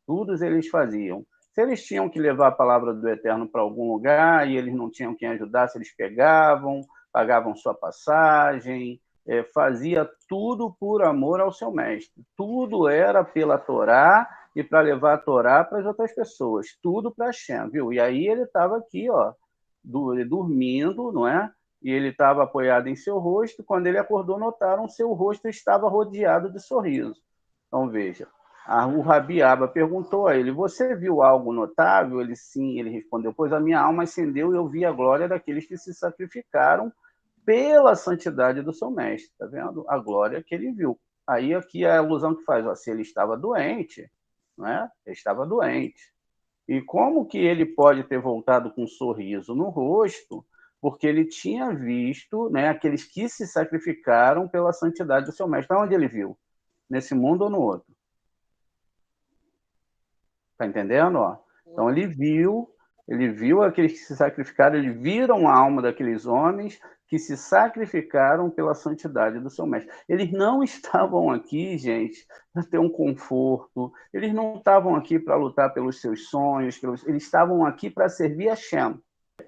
Todos eles faziam. Se eles tinham que levar a palavra do Eterno para algum lugar e eles não tinham quem ajudasse, eles pegavam, pagavam sua passagem, fazia tudo por amor ao seu mestre. Tudo era pela Torá e para levar a Torá para as outras pessoas. Tudo para Hashem, viu? E aí ele estava aqui, ó, dormindo, não é? E ele estava apoiado em seu rosto. Quando ele acordou, notaram seu rosto estava rodeado de sorriso. Então, veja, o Rabi Abba perguntou a ele, você viu algo notável? Ele, sim, ele respondeu, pois a minha alma acendeu e eu vi a glória daqueles que se sacrificaram pela santidade do seu mestre. Está vendo? A glória que ele viu. Aí aqui é a alusão que faz, ó, se ele estava doente, né? Ele estava doente. E como que ele pode ter voltado com um sorriso no rosto? Porque ele tinha visto, né, aqueles que se sacrificaram pela santidade do seu mestre. Onde ele viu? Nesse mundo ou no outro? Está entendendo? Ó? Então ele viu aqueles que se sacrificaram, eles viram a alma daqueles homens que se sacrificaram pela santidade do seu mestre. Eles não estavam aqui, gente, para ter um conforto, eles não estavam aqui para lutar pelos seus sonhos, eles estavam aqui para servir a Shem.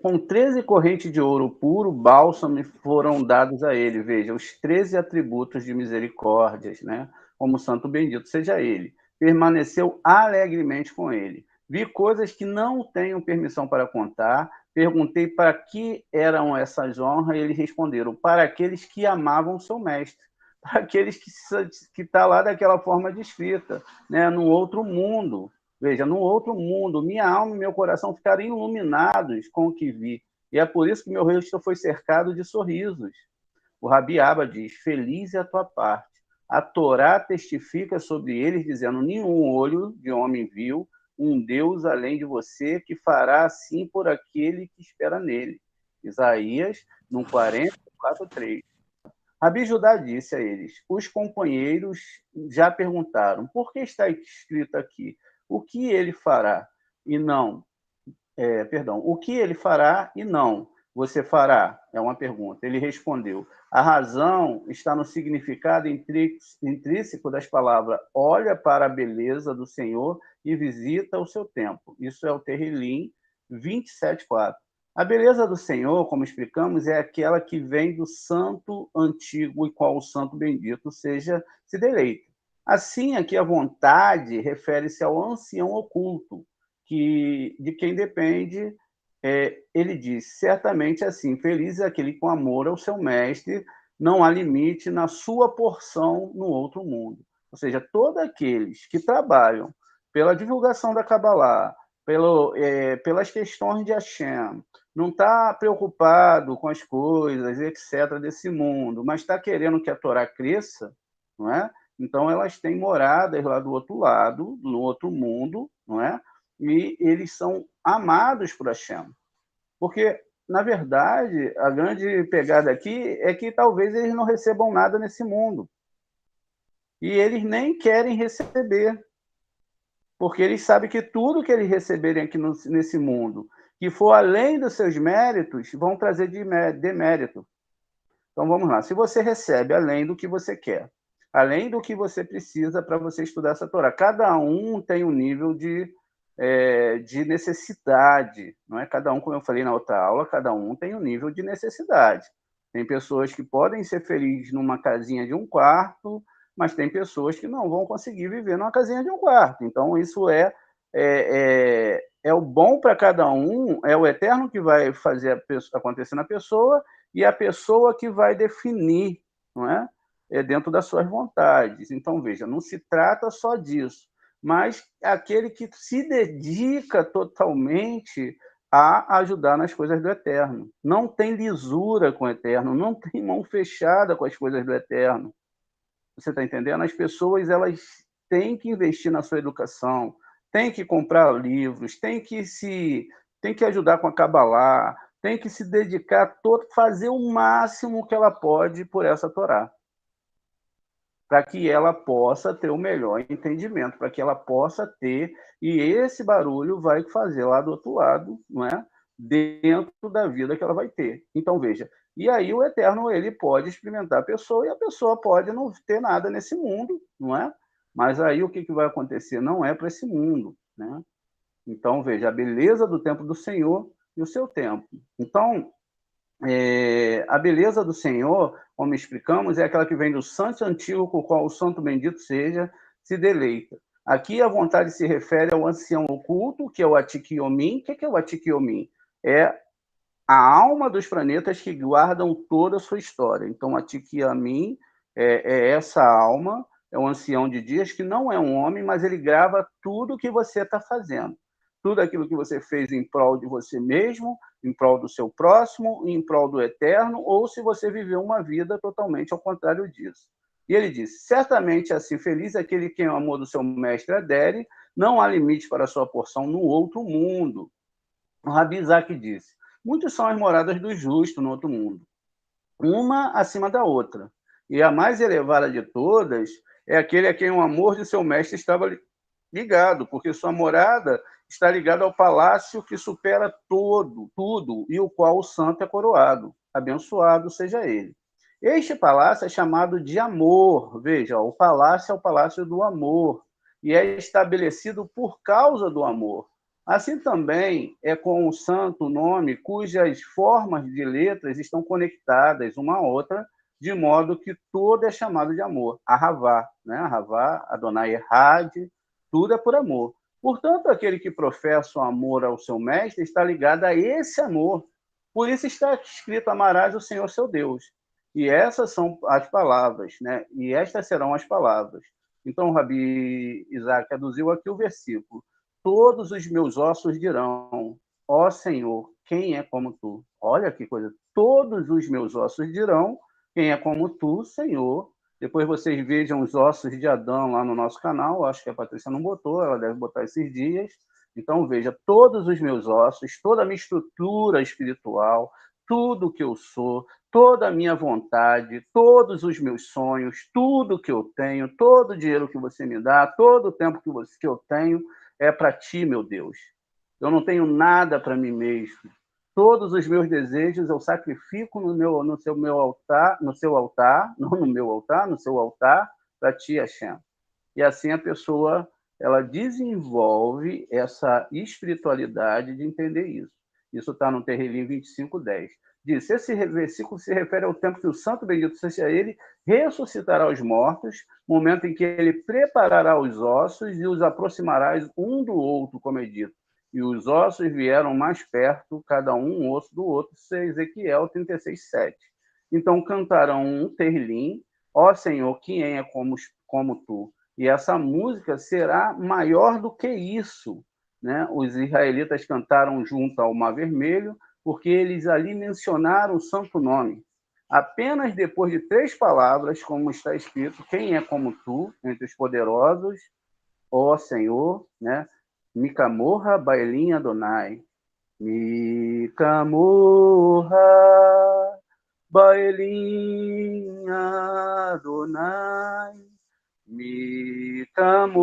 Com 13 correntes de ouro puro, bálsamo foram dados a ele. Veja, os 13 atributos de misericórdias, né? Como santo bendito seja ele. Permaneceu alegremente com ele. Vi coisas que não tenho permissão para contar. Perguntei para que eram essas honras e eles responderam, para aqueles que amavam seu mestre, para aqueles que está lá daquela forma descrita, né? No outro mundo. Veja, no outro mundo, minha alma e meu coração ficaram iluminados com o que vi. E é por isso que meu rosto foi cercado de sorrisos. O Rabi Abba diz, feliz é a tua parte. A Torá testifica sobre eles, dizendo, nenhum olho de homem viu um Deus além de você que fará assim por aquele que espera nele. Isaías, no 44:3. Rabi Judá disse a eles, os companheiros já perguntaram, por que está escrito aqui? O que ele fará e não? O que ele fará e não? Você fará? É uma pergunta. Ele respondeu, a razão está no significado intrínseco das palavras, olha para a beleza do Senhor e visita o seu templo. Isso é o Terrilim 27:4. A beleza do Senhor, como explicamos, é aquela que vem do santo antigo e qual o santo bendito se deleita. Assim, aqui a vontade refere-se ao ancião oculto, de quem depende, ele diz, certamente assim, feliz é aquele com amor ao seu mestre, não há limite na sua porção no outro mundo. Ou seja, todos aqueles que trabalham pela divulgação da Kabbalah, pelas questões de Hashem, não está preocupado com as coisas, etc., desse mundo, mas está querendo que a Torá cresça, não é? Então, elas têm moradas lá do outro lado, no outro mundo, não é? E eles são amados por Hashem. Porque, na verdade, a grande pegada aqui é que talvez eles não recebam nada nesse mundo. E eles nem querem receber. Porque eles sabem que tudo que eles receberem aqui nesse mundo, que for além dos seus méritos, vão trazer demérito. Então, vamos lá. Se você recebe além do que você quer, além do que você precisa para você estudar essa Torá, cada um tem um nível de necessidade, não é? Cada um, como eu falei na outra aula, cada um tem um nível de necessidade. Tem pessoas que podem ser felizes numa casinha de um quarto, mas tem pessoas que não vão conseguir viver numa casinha de um quarto. Então, isso é o bom para cada um, é o Eterno que vai fazer acontecer na pessoa e a pessoa que vai definir, não é? Dentro das suas vontades. Então, veja, não se trata só disso, mas aquele que se dedica totalmente a ajudar nas coisas do Eterno. Não tem lisura com o Eterno, não tem mão fechada com as coisas do Eterno. Você está entendendo? As pessoas, elas têm que investir na sua educação, têm que comprar livros, têm que ajudar com a Kabbalah, têm que se dedicar, fazer o máximo que ela pode por essa Torá, para que ela possa ter o melhor entendimento, para que ela possa ter, e esse barulho vai fazer lá do outro lado, não é? Dentro da vida que ela vai ter. Então, veja, e aí o Eterno, ele pode experimentar a pessoa, e a pessoa pode não ter nada nesse mundo, não é? Mas aí o que vai acontecer? Não é para esse mundo, né? Então, veja, a beleza do templo do Senhor e o seu templo. Então, a beleza do Senhor, como explicamos, é aquela que vem do santo antigo, com o qual o santo bendito seja, se deleita. Aqui a vontade se refere ao ancião oculto, que é o Atiquiomin. O que é o Atiquiomin? É a alma dos planetas que guardam toda a sua história. Então, Atiquiomin é essa alma, é um ancião de dias que não é um homem, mas ele grava tudo que você está fazendo. Tudo aquilo que você fez em prol de você mesmo, em prol do seu próximo, em prol do eterno, ou se você viveu uma vida totalmente ao contrário disso. E ele disse, certamente assim, feliz aquele que o amor do seu mestre adere, não há limite para a sua porção no outro mundo. O Rabi Isaac disse, muitos são as moradas do justo no outro mundo, uma acima da outra. E a mais elevada de todas é aquele a quem o amor de seu mestre estava ligado, porque sua morada está ligada ao palácio que supera tudo, e o qual o santo é coroado. Abençoado seja ele. Este palácio é chamado de amor. Veja, o palácio é o palácio do amor, e é estabelecido por causa do amor. Assim também é com o santo nome, cujas formas de letras estão conectadas uma à outra, de modo que todo é chamado de amor. Ahavá, né? Ahavá, Adonai Errad, tudo é por amor. Portanto, aquele que professa o amor ao seu mestre está ligado a esse amor. Por isso está escrito, amarás o Senhor seu Deus. E essas são as palavras, né? E estas serão as palavras. Então, o Rabi Isaac traduziu aqui o versículo. Todos os meus ossos dirão, ó Senhor, quem é como tu? Olha que coisa. Todos os meus ossos dirão, quem é como tu, Senhor. Depois vocês vejam os ossos de Adão lá no nosso canal. Acho que a Patrícia não botou, ela deve botar esses dias. Então, veja, todos os meus ossos, toda a minha estrutura espiritual, tudo que eu sou, toda a minha vontade, todos os meus sonhos, tudo que eu tenho, todo o dinheiro que você me dá, todo o tempo que eu tenho, é para ti, meu Deus. Eu não tenho nada para mim mesmo. Todos os meus desejos eu sacrifico no seu altar, não no meu altar, no seu altar, para ti, Hashem. E assim a pessoa ela desenvolve essa espiritualidade de entender isso. Isso está no Terrilim 25:10. Diz, esse versículo se refere ao tempo que o santo bendito seja ele ressuscitará os mortos, momento em que ele preparará os ossos e os aproximará um do outro, como é dito. E os ossos vieram mais perto, cada um osso do outro, isso é Ezequiel 36:7. Então cantarão um Terrilim, ó Senhor, quem é como tu? E essa música será maior do que isso, né? Os israelitas cantaram junto ao Mar Vermelho, porque eles ali mencionaram o santo nome. Apenas depois de 3 palavras, como está escrito, quem é como tu, entre os poderosos, ó Senhor, né? Micamorra, Bailinha, Adonai. Micamorra, Bailinha, Adonai. Mitamorra,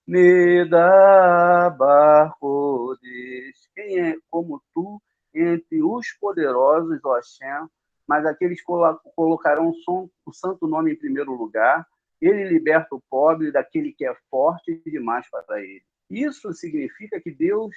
Nedabar Kodesh. Quem é como tu entre os poderosos, ó Hashem, mas aqueles colocarão o santo nome em primeiro lugar. Ele liberta o pobre daquele que é forte demais para ele. Isso significa que Deus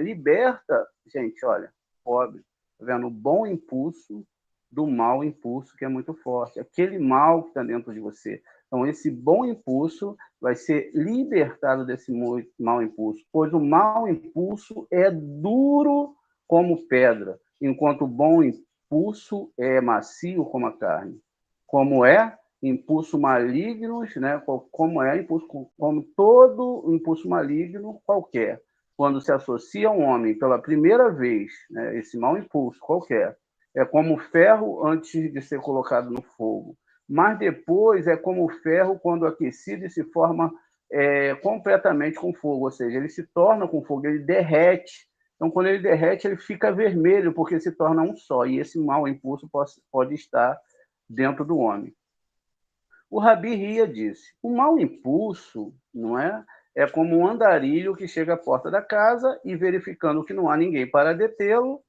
liberta, gente, olha, pobre, tá vendo? O bom impulso do mau impulso, que é muito forte, aquele mal que está dentro de você. Então, esse bom impulso vai ser libertado desse mau impulso, pois o mau impulso é duro como pedra, enquanto o bom impulso é macio como a carne. Como é impulso maligno, né? Como é impulso, como todo impulso maligno qualquer, quando se associa a um homem pela primeira vez, né, esse mau impulso qualquer, é como ferro antes de ser colocado no fogo. Mas depois é como ferro quando aquecido e se forma completamente com fogo, ou seja, ele se torna com fogo, ele derrete. Então, quando ele derrete, ele fica vermelho, porque se torna um só. E esse mau impulso pode estar dentro do homem. O Rabi Ria disse, o mau impulso, não é? É como um andarilho que chega à porta da casa e, verificando que não há ninguém para detê-lo,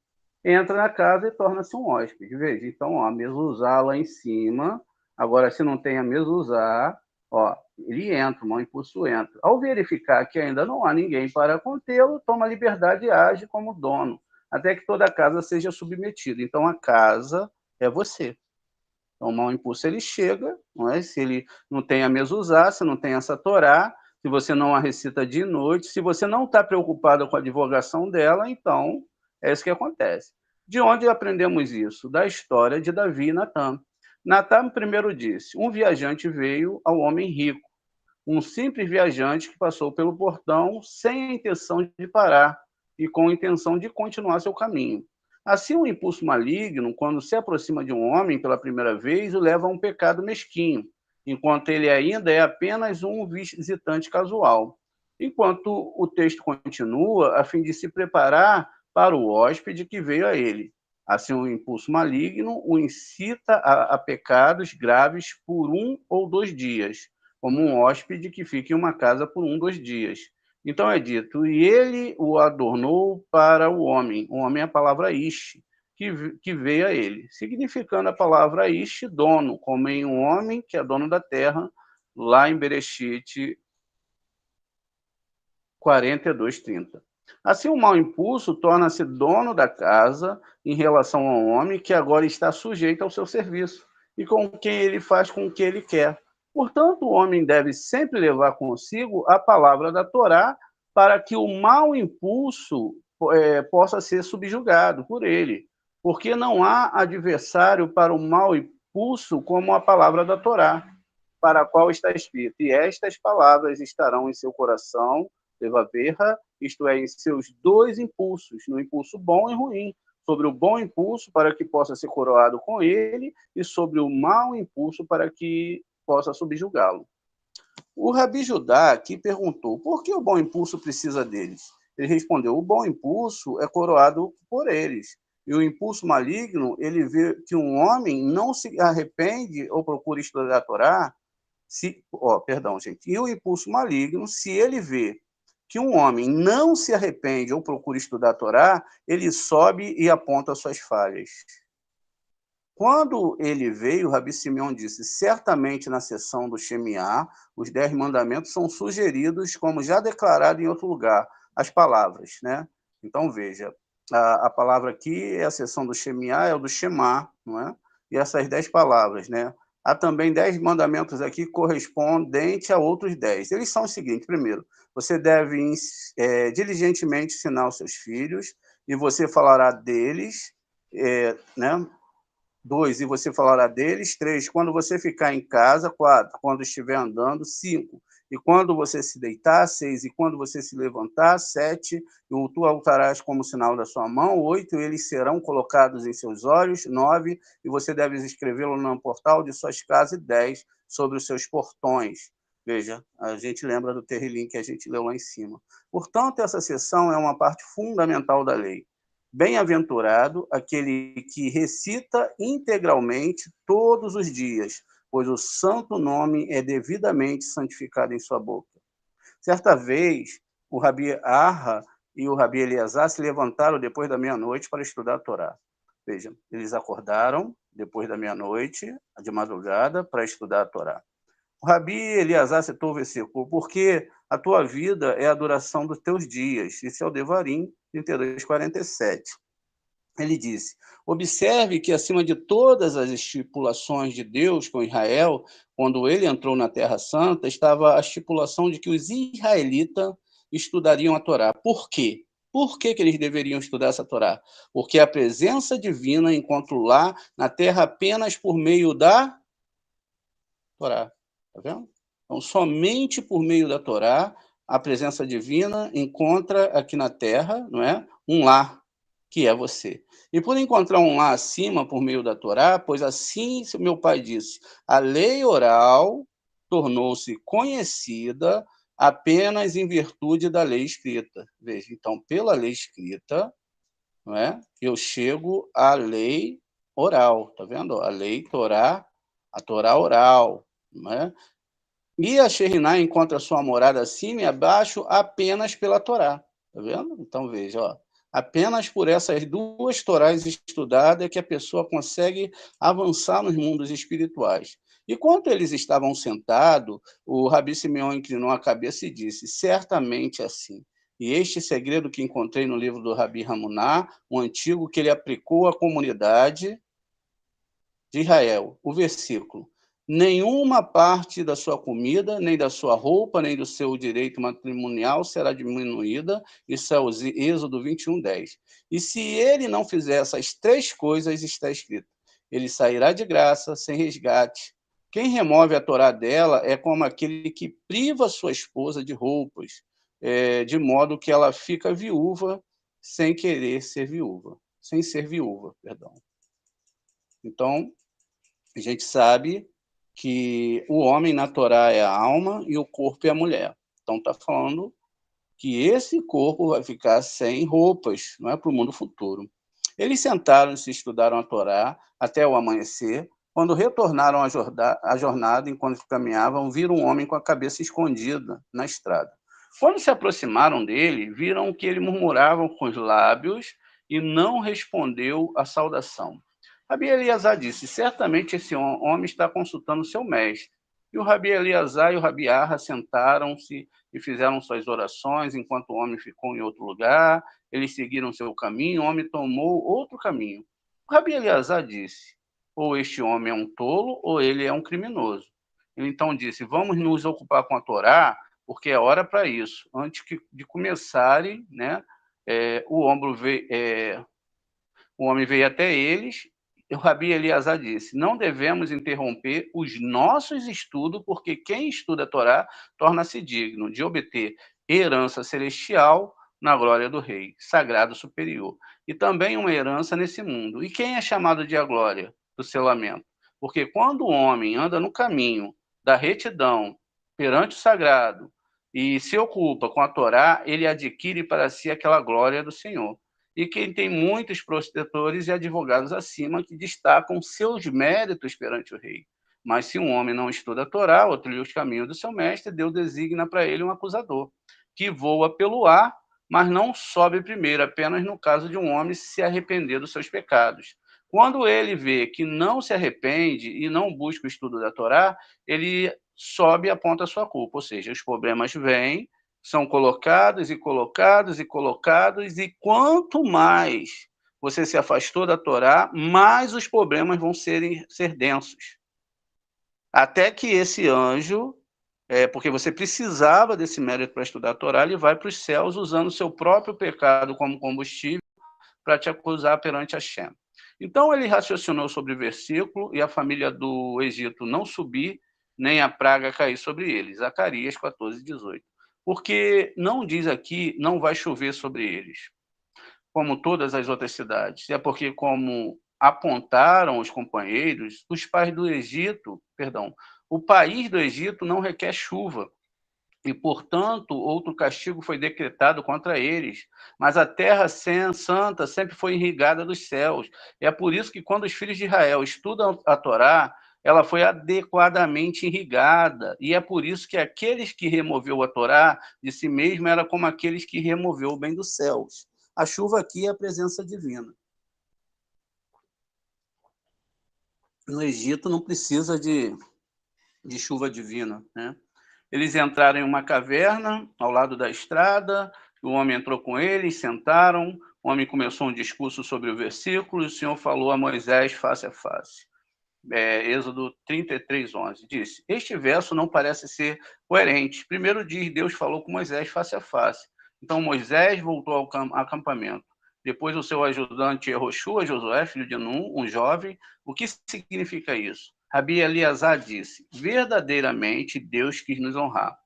entra na casa e torna-se um hóspede. Veja, então, ó, a mezuzá lá em cima. Agora, se não tem a mezuzá, ó, Ele entra, o mau impulso entra. Ao verificar que ainda não há ninguém para contê-lo, toma liberdade e age como dono, até que toda a casa seja submetida. Então, a casa é você. Então, o mau impulso ele chega, não é? Se ele não tem a mezuzá, se não tem essa Torá, se você não a recita de noite, se você não está preocupado com a divulgação dela, então é isso que acontece. De onde aprendemos isso? Da história de Davi e Natã. Natã primeiro disse: um viajante veio ao homem rico, um simples viajante que passou pelo portão sem a intenção de parar e com a intenção de continuar seu caminho. Assim, um impulso maligno, quando se aproxima de um homem pela primeira vez, o leva a um pecado mesquinho, enquanto ele ainda é apenas um visitante casual. Enquanto o texto continua, a fim de se preparar para o hóspede que veio a ele. Assim, um impulso maligno o incita a pecados graves por 1 ou 2 dias, como um hóspede que fica em uma casa por 1, 2 dias. Então é dito, e ele o adornou para o homem é a palavra ish, que veio a ele, significando a palavra ish, dono, como em um homem que é dono da terra, lá em Bereshit 42:30. Assim, o mau impulso torna-se dono da casa em relação ao homem que agora está sujeito ao seu serviço e com quem ele faz com o que ele quer. Portanto, o homem deve sempre levar consigo a palavra da Torá para que o mau impulso possa ser subjugado por ele, porque não há adversário para o mau impulso como a palavra da Torá, para a qual está escrito: e estas palavras estarão em seu coração, levaverra, isto é, em seus 2 impulsos, no impulso bom e ruim, sobre o bom impulso para que possa ser coroado com ele e sobre o mau impulso para que possa subjugá-lo. O Rabi Judá aqui perguntou: por que o bom impulso precisa deles? Ele respondeu: o bom impulso é coroado por eles. E o impulso maligno, ele vê que um homem não se arrepende ou procura estudar a Torá, E o impulso maligno, se ele vê que um homem não se arrepende ou procura estudar a Torá, ele sobe e aponta suas falhas. Quando ele veio, Rabi Simeão disse: certamente na sessão do Shemiá, os 10 mandamentos são sugeridos, como já declarado em outro lugar, as palavras, né? Então, veja, a palavra aqui é a sessão do Shemiá, é o do Shemá, não é? E essas 10 palavras, né? Há também 10 mandamentos aqui correspondentes a outros 10. Eles são os seguintes: primeiro, você deve diligentemente ensinar aos seus filhos, e você falará deles, né? 2, e você falará deles. 3, quando você ficar em casa. 4, quando estiver andando. 5, e quando você se deitar. 6, e quando você se levantar. 7, e tu altarás como sinal da sua mão. 8, eles serão colocados em seus olhos. 9, e você deve escrevê-lo no portal de suas casas. E 10, sobre os seus portões. Veja, a gente lembra do Terrilim que a gente leu lá em cima. Portanto, essa seção é uma parte fundamental da lei. Bem-aventurado aquele que recita integralmente todos os dias, pois o santo nome é devidamente santificado em sua boca. Certa vez, o Rabi Arra e o Rabi Eleazar se levantaram depois da meia-noite para estudar a Torá. Veja, eles acordaram depois da meia-noite, de madrugada, para estudar a Torá. O Rabi Eleazar citou o versículo: porque a tua vida é a duração dos teus dias. Isso é o Devarim 32:47. Ele disse: observe que acima de todas as estipulações de Deus com Israel, quando ele entrou na Terra Santa, estava a estipulação de que os israelitas estudariam a Torá. Por quê? Por que eles deveriam estudar essa Torá? Porque a presença divina encontro lá na Terra apenas por meio da Torá. Tá vendo? Então, somente por meio da Torá, a presença divina encontra aqui na Terra, não é? Um lar, que é você. E por encontrar um lar acima por meio da Torá, pois assim meu pai disse, a lei oral tornou-se conhecida apenas em virtude da lei escrita. Veja, então, pela lei escrita, não é? Eu chego à lei oral, tá vendo? A lei Torá, a Torá oral, não é? E a Shekhinah encontra sua morada acima e abaixo apenas pela Torá. Tá vendo? Então, veja, ó, apenas por essas 2 Torás estudadas é que a pessoa consegue avançar nos mundos espirituais. Enquanto eles estavam sentados, o Rabi Simeão inclinou a cabeça e disse: certamente assim. E este segredo que encontrei no livro do Rabi Hamuná, o antigo, que ele aplicou à comunidade de Israel. O versículo: nenhuma parte da sua comida, nem da sua roupa, nem do seu direito matrimonial será diminuída. Isso é o Êxodo 21:10. E se ele não fizer essas três coisas, está escrito: ele sairá de graça, sem resgate. Quem remove a Torá dela é como aquele que priva sua esposa de roupas, de modo que ela fica viúva sem querer ser viúva, sem ser viúva, perdão. Então, a gente sabe que o homem na Torá é a alma e o corpo é a mulher. Então, está falando que esse corpo vai ficar sem roupas, não é para o mundo futuro. Eles sentaram-se e estudaram a Torá até o amanhecer. Quando retornaram à jornada, enquanto caminhavam, viram um homem com a cabeça escondida na estrada. Quando se aproximaram dele, viram que ele murmurava com os lábios e não respondeu à saudação. Rabi Eliasar disse: certamente esse homem está consultando seu mestre. E o Rabi Eliasar e o Rabi Arra sentaram-se e fizeram suas orações, enquanto o homem ficou em outro lugar. Eles seguiram seu caminho, o homem tomou outro caminho. O Rabi Eliasar disse: ou este homem é um tolo, ou ele é um criminoso. Ele então disse: vamos nos ocupar com a Torá, porque é hora para isso. Antes de começarem, né, o homem veio até eles. O Rabi Eliasar disse: não devemos interromper os nossos estudos, porque quem estuda a Torá torna-se digno de obter herança celestial na glória do Rei, sagrado superior, e também uma herança nesse mundo. E quem é chamado de a glória do selamento? Porque quando o homem anda no caminho da retidão perante o sagrado e se ocupa com a Torá, ele adquire para si aquela glória do Senhor. E quem tem muitos protetores e advogados acima que destacam seus méritos perante o rei. Mas se um homem não estuda a Torá ou trilha os caminhos do seu mestre, Deus designa para ele um acusador, que voa pelo ar, mas não sobe primeiro, apenas no caso de um homem se arrepender dos seus pecados. Quando ele vê que não se arrepende e não busca o estudo da Torá, ele sobe e aponta a sua culpa, ou seja, os problemas vêm, são colocados e colocados e colocados, e quanto mais você se afastou da Torá, mais os problemas vão ser densos. Até que esse anjo, porque você precisava desse mérito para estudar a Torá, ele vai para os céus usando o seu próprio pecado como combustível para te acusar perante Hashem. Então ele raciocinou sobre o versículo e a família do Egito não subir, nem a praga cair sobre eles. Zacarias 14:18. Porque não diz aqui, não vai chover sobre eles, como todas as outras cidades. É porque, como apontaram os companheiros, os pais do Egito, perdão, o país do Egito não requer chuva, e, portanto, outro castigo foi decretado contra eles. Mas a terra santa sempre foi irrigada dos céus. É por isso que, quando os filhos de Israel estudam a Torá, ela foi adequadamente irrigada. E é por isso que aqueles que removeu a Torá de si mesmo era como aqueles que removeu o bem dos céus. A chuva aqui é a presença divina. No Egito não precisa de chuva divina, né? Eles entraram em uma caverna ao lado da estrada, o homem entrou com eles, sentaram, o homem começou um discurso sobre o versículo, e o Senhor falou a Moisés face a face. Êxodo 33:11, disse: este verso não parece ser coerente. Primeiro diz, Deus falou com Moisés face a face. Então Moisés voltou ao acampamento. Depois o seu ajudante Yehoshua, Josué, filho de Nun, um jovem. O que significa isso? Rabi Eliasar disse: verdadeiramente Deus quis nos honrar,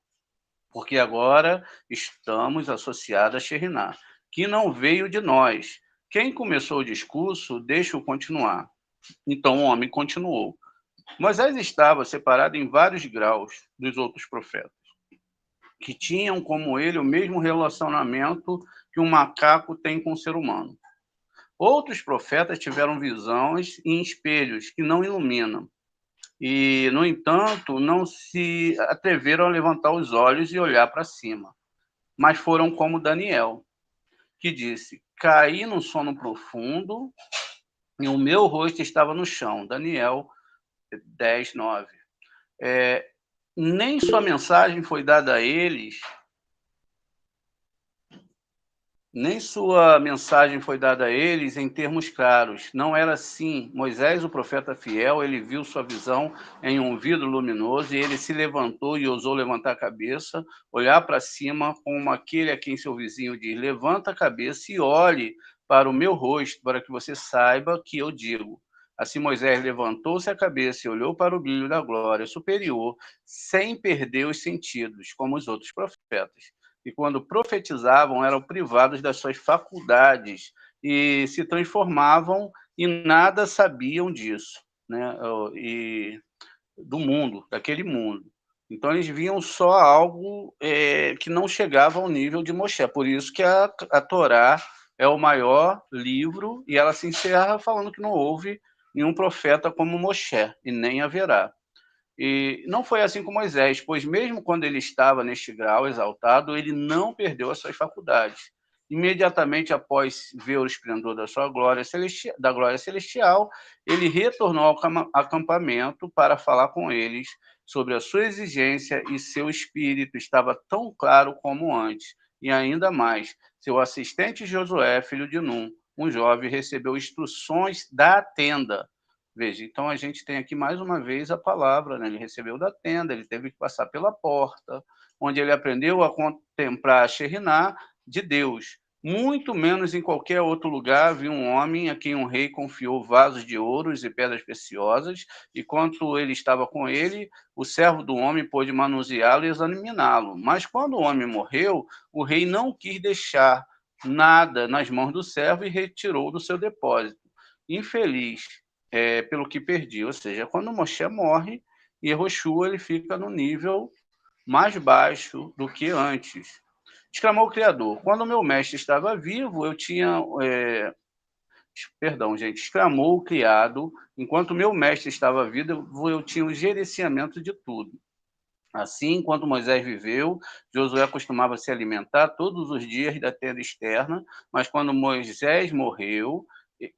porque agora estamos associados a Sheriná, que não veio de nós. Quem começou o discurso, deixa-o continuar. Então o homem continuou. Moisés estava separado em vários graus dos outros profetas, que tinham como ele o mesmo relacionamento que um macaco tem com o ser humano. Outros profetas tiveram visões em espelhos que não iluminam, e, no entanto, não se atreveram a levantar os olhos e olhar para cima, mas foram como Daniel, que disse: caí num sono profundo e o meu rosto estava no chão. Daniel 10:9. nem sua mensagem foi dada a eles, nem sua mensagem foi dada a eles em termos claros. Não era assim. Moisés, o profeta fiel, ele viu sua visão em um vidro luminoso e ele se levantou e ousou levantar a cabeça, olhar para cima como aquele a quem seu vizinho diz: levanta a cabeça e olhe para o meu rosto, para que você saiba que eu digo. Assim Moisés levantou-se a cabeça e olhou para o brilho da glória superior, sem perder os sentidos, como os outros profetas. E quando profetizavam, eram privados das suas faculdades e se transformavam e nada sabiam disso, né? E do mundo, daquele mundo. Então, eles viam só algo que não chegava ao nível de Moshe. Por isso que a Torá é o maior livro e ela se encerra falando que não houve nenhum profeta como Moshe, e nem haverá. E não foi assim com Moisés, pois mesmo quando ele estava neste grau exaltado, ele não perdeu as suas faculdades. Imediatamente após ver o esplendor da sua glória celestial, ele retornou ao acampamento para falar com eles sobre a sua exigência, e seu espírito estava tão claro como antes. E ainda mais, seu assistente Josué, filho de Num, um jovem, recebeu instruções da tenda. Veja, então a gente tem aqui mais uma vez a palavra, né? Ele recebeu da tenda, ele teve que passar pela porta, onde ele aprendeu a contemplar a Shekhinah de Deus. Muito menos em qualquer outro lugar vi um homem a quem um rei confiou vasos de ouros e pedras preciosas, e quando ele estava com ele, o servo do homem pôde manuseá-lo e examiná-lo. Mas quando o homem morreu, o rei não quis deixar nada nas mãos do servo e retirou do seu depósito. Infeliz, pelo que perdi. Ou seja, quando Moshe morre, Yehoshua ele fica no nível mais baixo do que antes. Exclamou o Criador: quando meu mestre estava vivo, eu tinha... Perdão, gente. Exclamou o criado: enquanto meu mestre estava vivo, eu tinha o gerenciamento de tudo. Assim, enquanto Moisés viveu, Josué costumava se alimentar todos os dias da tenda externa, mas quando Moisés morreu,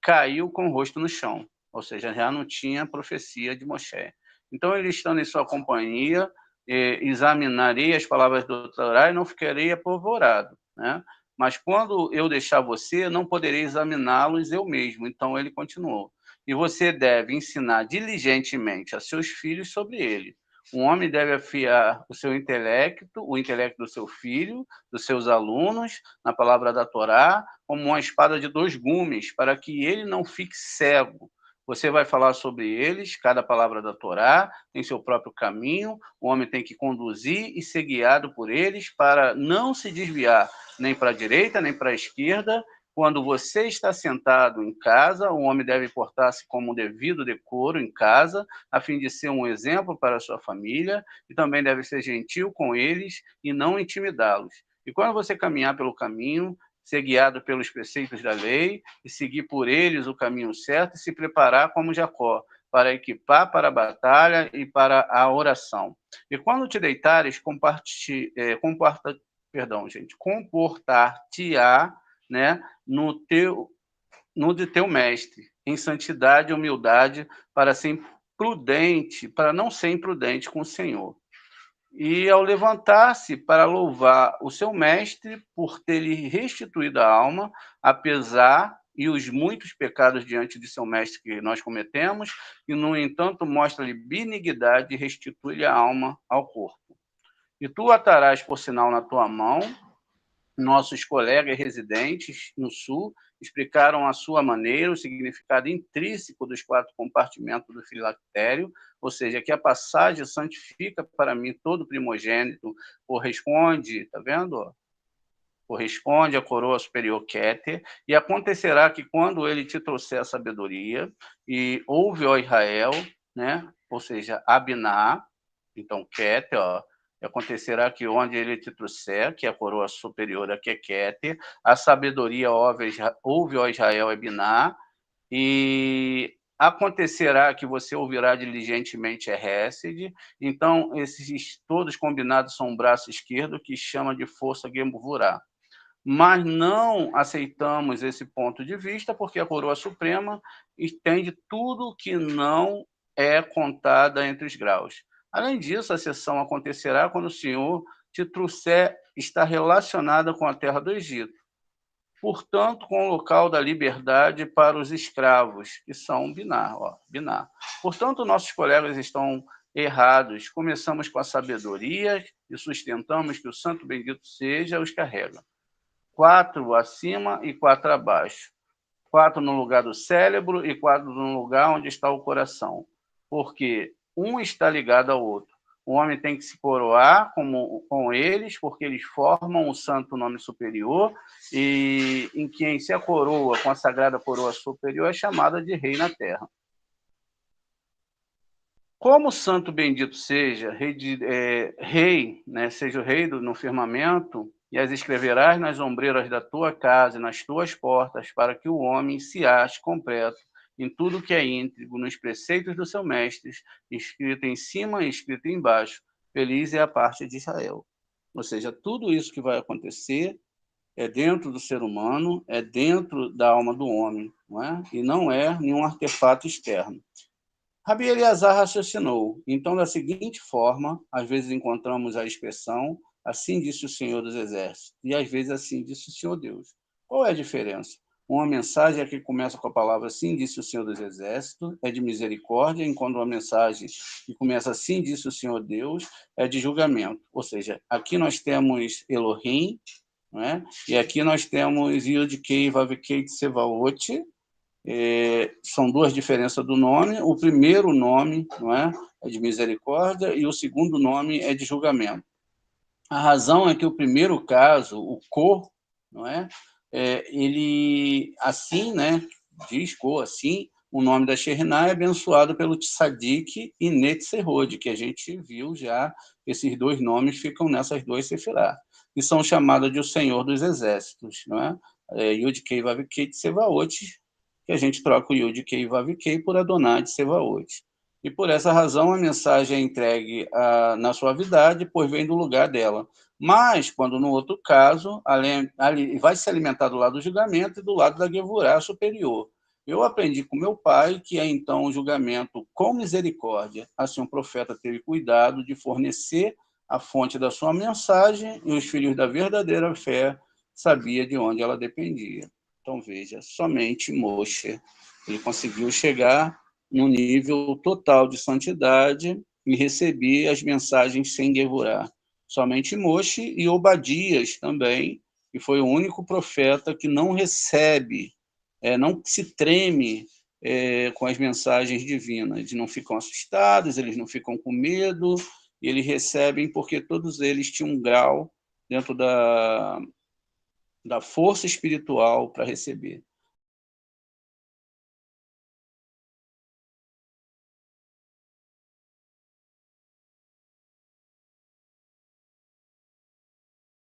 caiu com o rosto no chão. Ou seja, já não tinha profecia de Moshe. Então, ele estando em sua companhia, examinarei as palavras do Torá e não ficarei apavorado, né? Mas quando eu deixar você, não poderei examiná-los eu mesmo. Então, ele continuou: e você deve ensinar diligentemente a seus filhos sobre ele. Um homem deve afiar o seu intelecto, o intelecto do seu filho, dos seus alunos, na palavra da Torá, como uma espada de dois gumes, para que ele não fique cego. Você vai falar sobre eles, cada palavra da Torá tem seu próprio caminho, o homem tem que conduzir e ser guiado por eles para não se desviar nem para a direita, nem para a esquerda. Quando você está sentado em casa, o homem deve portar-se como um devido decoro em casa, a fim de ser um exemplo para a sua família, e também deve ser gentil com eles e não intimidá-los. E quando você caminhar pelo caminho, ser guiado pelos preceitos da lei e seguir por eles o caminho certo e se preparar como Jacó, para equipar para a batalha e para a oração. E quando te deitares, comportar-te-á, né, no de teu mestre, em santidade e humildade, para não ser imprudente com o Senhor. E ao levantar-se para louvar o seu mestre por ter lhe restituído a alma, apesar e os muitos pecados diante de seu mestre que nós cometemos, e no entanto mostra-lhe benignidade e restitui-lhe a alma ao corpo. E tu atarás por sinal na tua mão. Nossos colegas residentes no Sul explicaram à sua maneira o significado intrínseco dos 4 compartimentos do filactério, ou seja, que a passagem santifica para mim todo primogênito, corresponde, tá vendo? Corresponde à coroa superior Kéter, e acontecerá que quando ele te trouxer a sabedoria, e ouve, ó Israel, né? Ou seja, Abiná, então Kéter, ó, acontecerá que onde ele te trouxer, que é a coroa superior aqui é Kéter, a sabedoria ouve, ó Israel, Abiná, e acontecerá que você ouvirá diligentemente Hesed. Então, esses todos combinados são o braço esquerdo, que chama de força Gemvurá. Mas não aceitamos esse ponto de vista, porque a coroa suprema entende tudo que não é contada entre os graus. Além disso, a sessão acontecerá quando o Senhor te trouxer estar relacionada com a terra do Egito, portanto, com o local da liberdade para os escravos, que são Binar. Binar. Portanto, nossos colegas estão errados. Começamos com a sabedoria e sustentamos que o santo bendito seja os carrega. 4 acima e 4 abaixo. 4 no lugar do cérebro e 4 no lugar onde está o coração. Porque um está ligado ao outro. O homem tem que se coroar com eles, porque eles formam o santo nome superior, e em quem se a coroa com a sagrada coroa superior é chamada de rei na terra. Como o santo bendito seja, rei, né, seja o rei no firmamento, e as escreverás nas ombreiras da tua casa e nas tuas portas, para que o homem se ache completo em tudo que é íntegro, nos preceitos do seu mestre, escrito em cima e escrito embaixo. Feliz é a parte de Israel. Ou seja, tudo isso que vai acontecer é dentro do ser humano, é dentro da alma do homem, não é? E não é nenhum artefato externo. Rabi Eleazar raciocinou. Então, da seguinte forma, às vezes encontramos a expressão assim disse o Senhor dos Exércitos, e às vezes assim disse o Senhor Deus. Qual é a diferença? Uma mensagem é que começa com a palavra assim disse o Senhor dos Exércitos, é de misericórdia, enquanto uma mensagem que começa assim disse o Senhor Deus, é de julgamento. Ou seja, aqui nós temos Elohim, não é? E aqui nós temos Yud-Kei, Vav-Kei, Tsevaot. São duas diferenças do nome. O primeiro nome, não é de misericórdia, e o segundo nome é de julgamento. A razão é que o primeiro caso, o Ko, não é? Ele, assim, né, diz Ko, assim, o nome da Shekhinah é abençoado pelo Tzadik e Netzerod, que a gente viu já, esses dois nomes ficam nessas duas sefirá, que são chamadas de o Senhor dos Exércitos, não é? Yud-Kei, Vav-Kei, Tsevaot, que a gente troca o Yud-Kei e Vav-Kei por Adonai de Tsevaot. E por essa razão a mensagem é entregue na suavidade, pois vem do lugar dela. Mas, quando no outro caso, vai se alimentar do lado do julgamento e do lado da Gevurá superior. Eu aprendi com meu pai que é então o julgamento com misericórdia. Assim, o profeta teve cuidado de fornecer a fonte da sua mensagem e os filhos da verdadeira fé sabia de onde ela dependia. Então, veja, somente Moshe ele conseguiu chegar no nível total de santidade e receber as mensagens sem Gevurá. Somente Moshe e Obadias também, que foi o único profeta que não recebe, não se treme com as mensagens divinas. Eles não ficam assustados, eles não ficam com medo, eles recebem porque todos eles tinham um grau dentro da força espiritual para receber.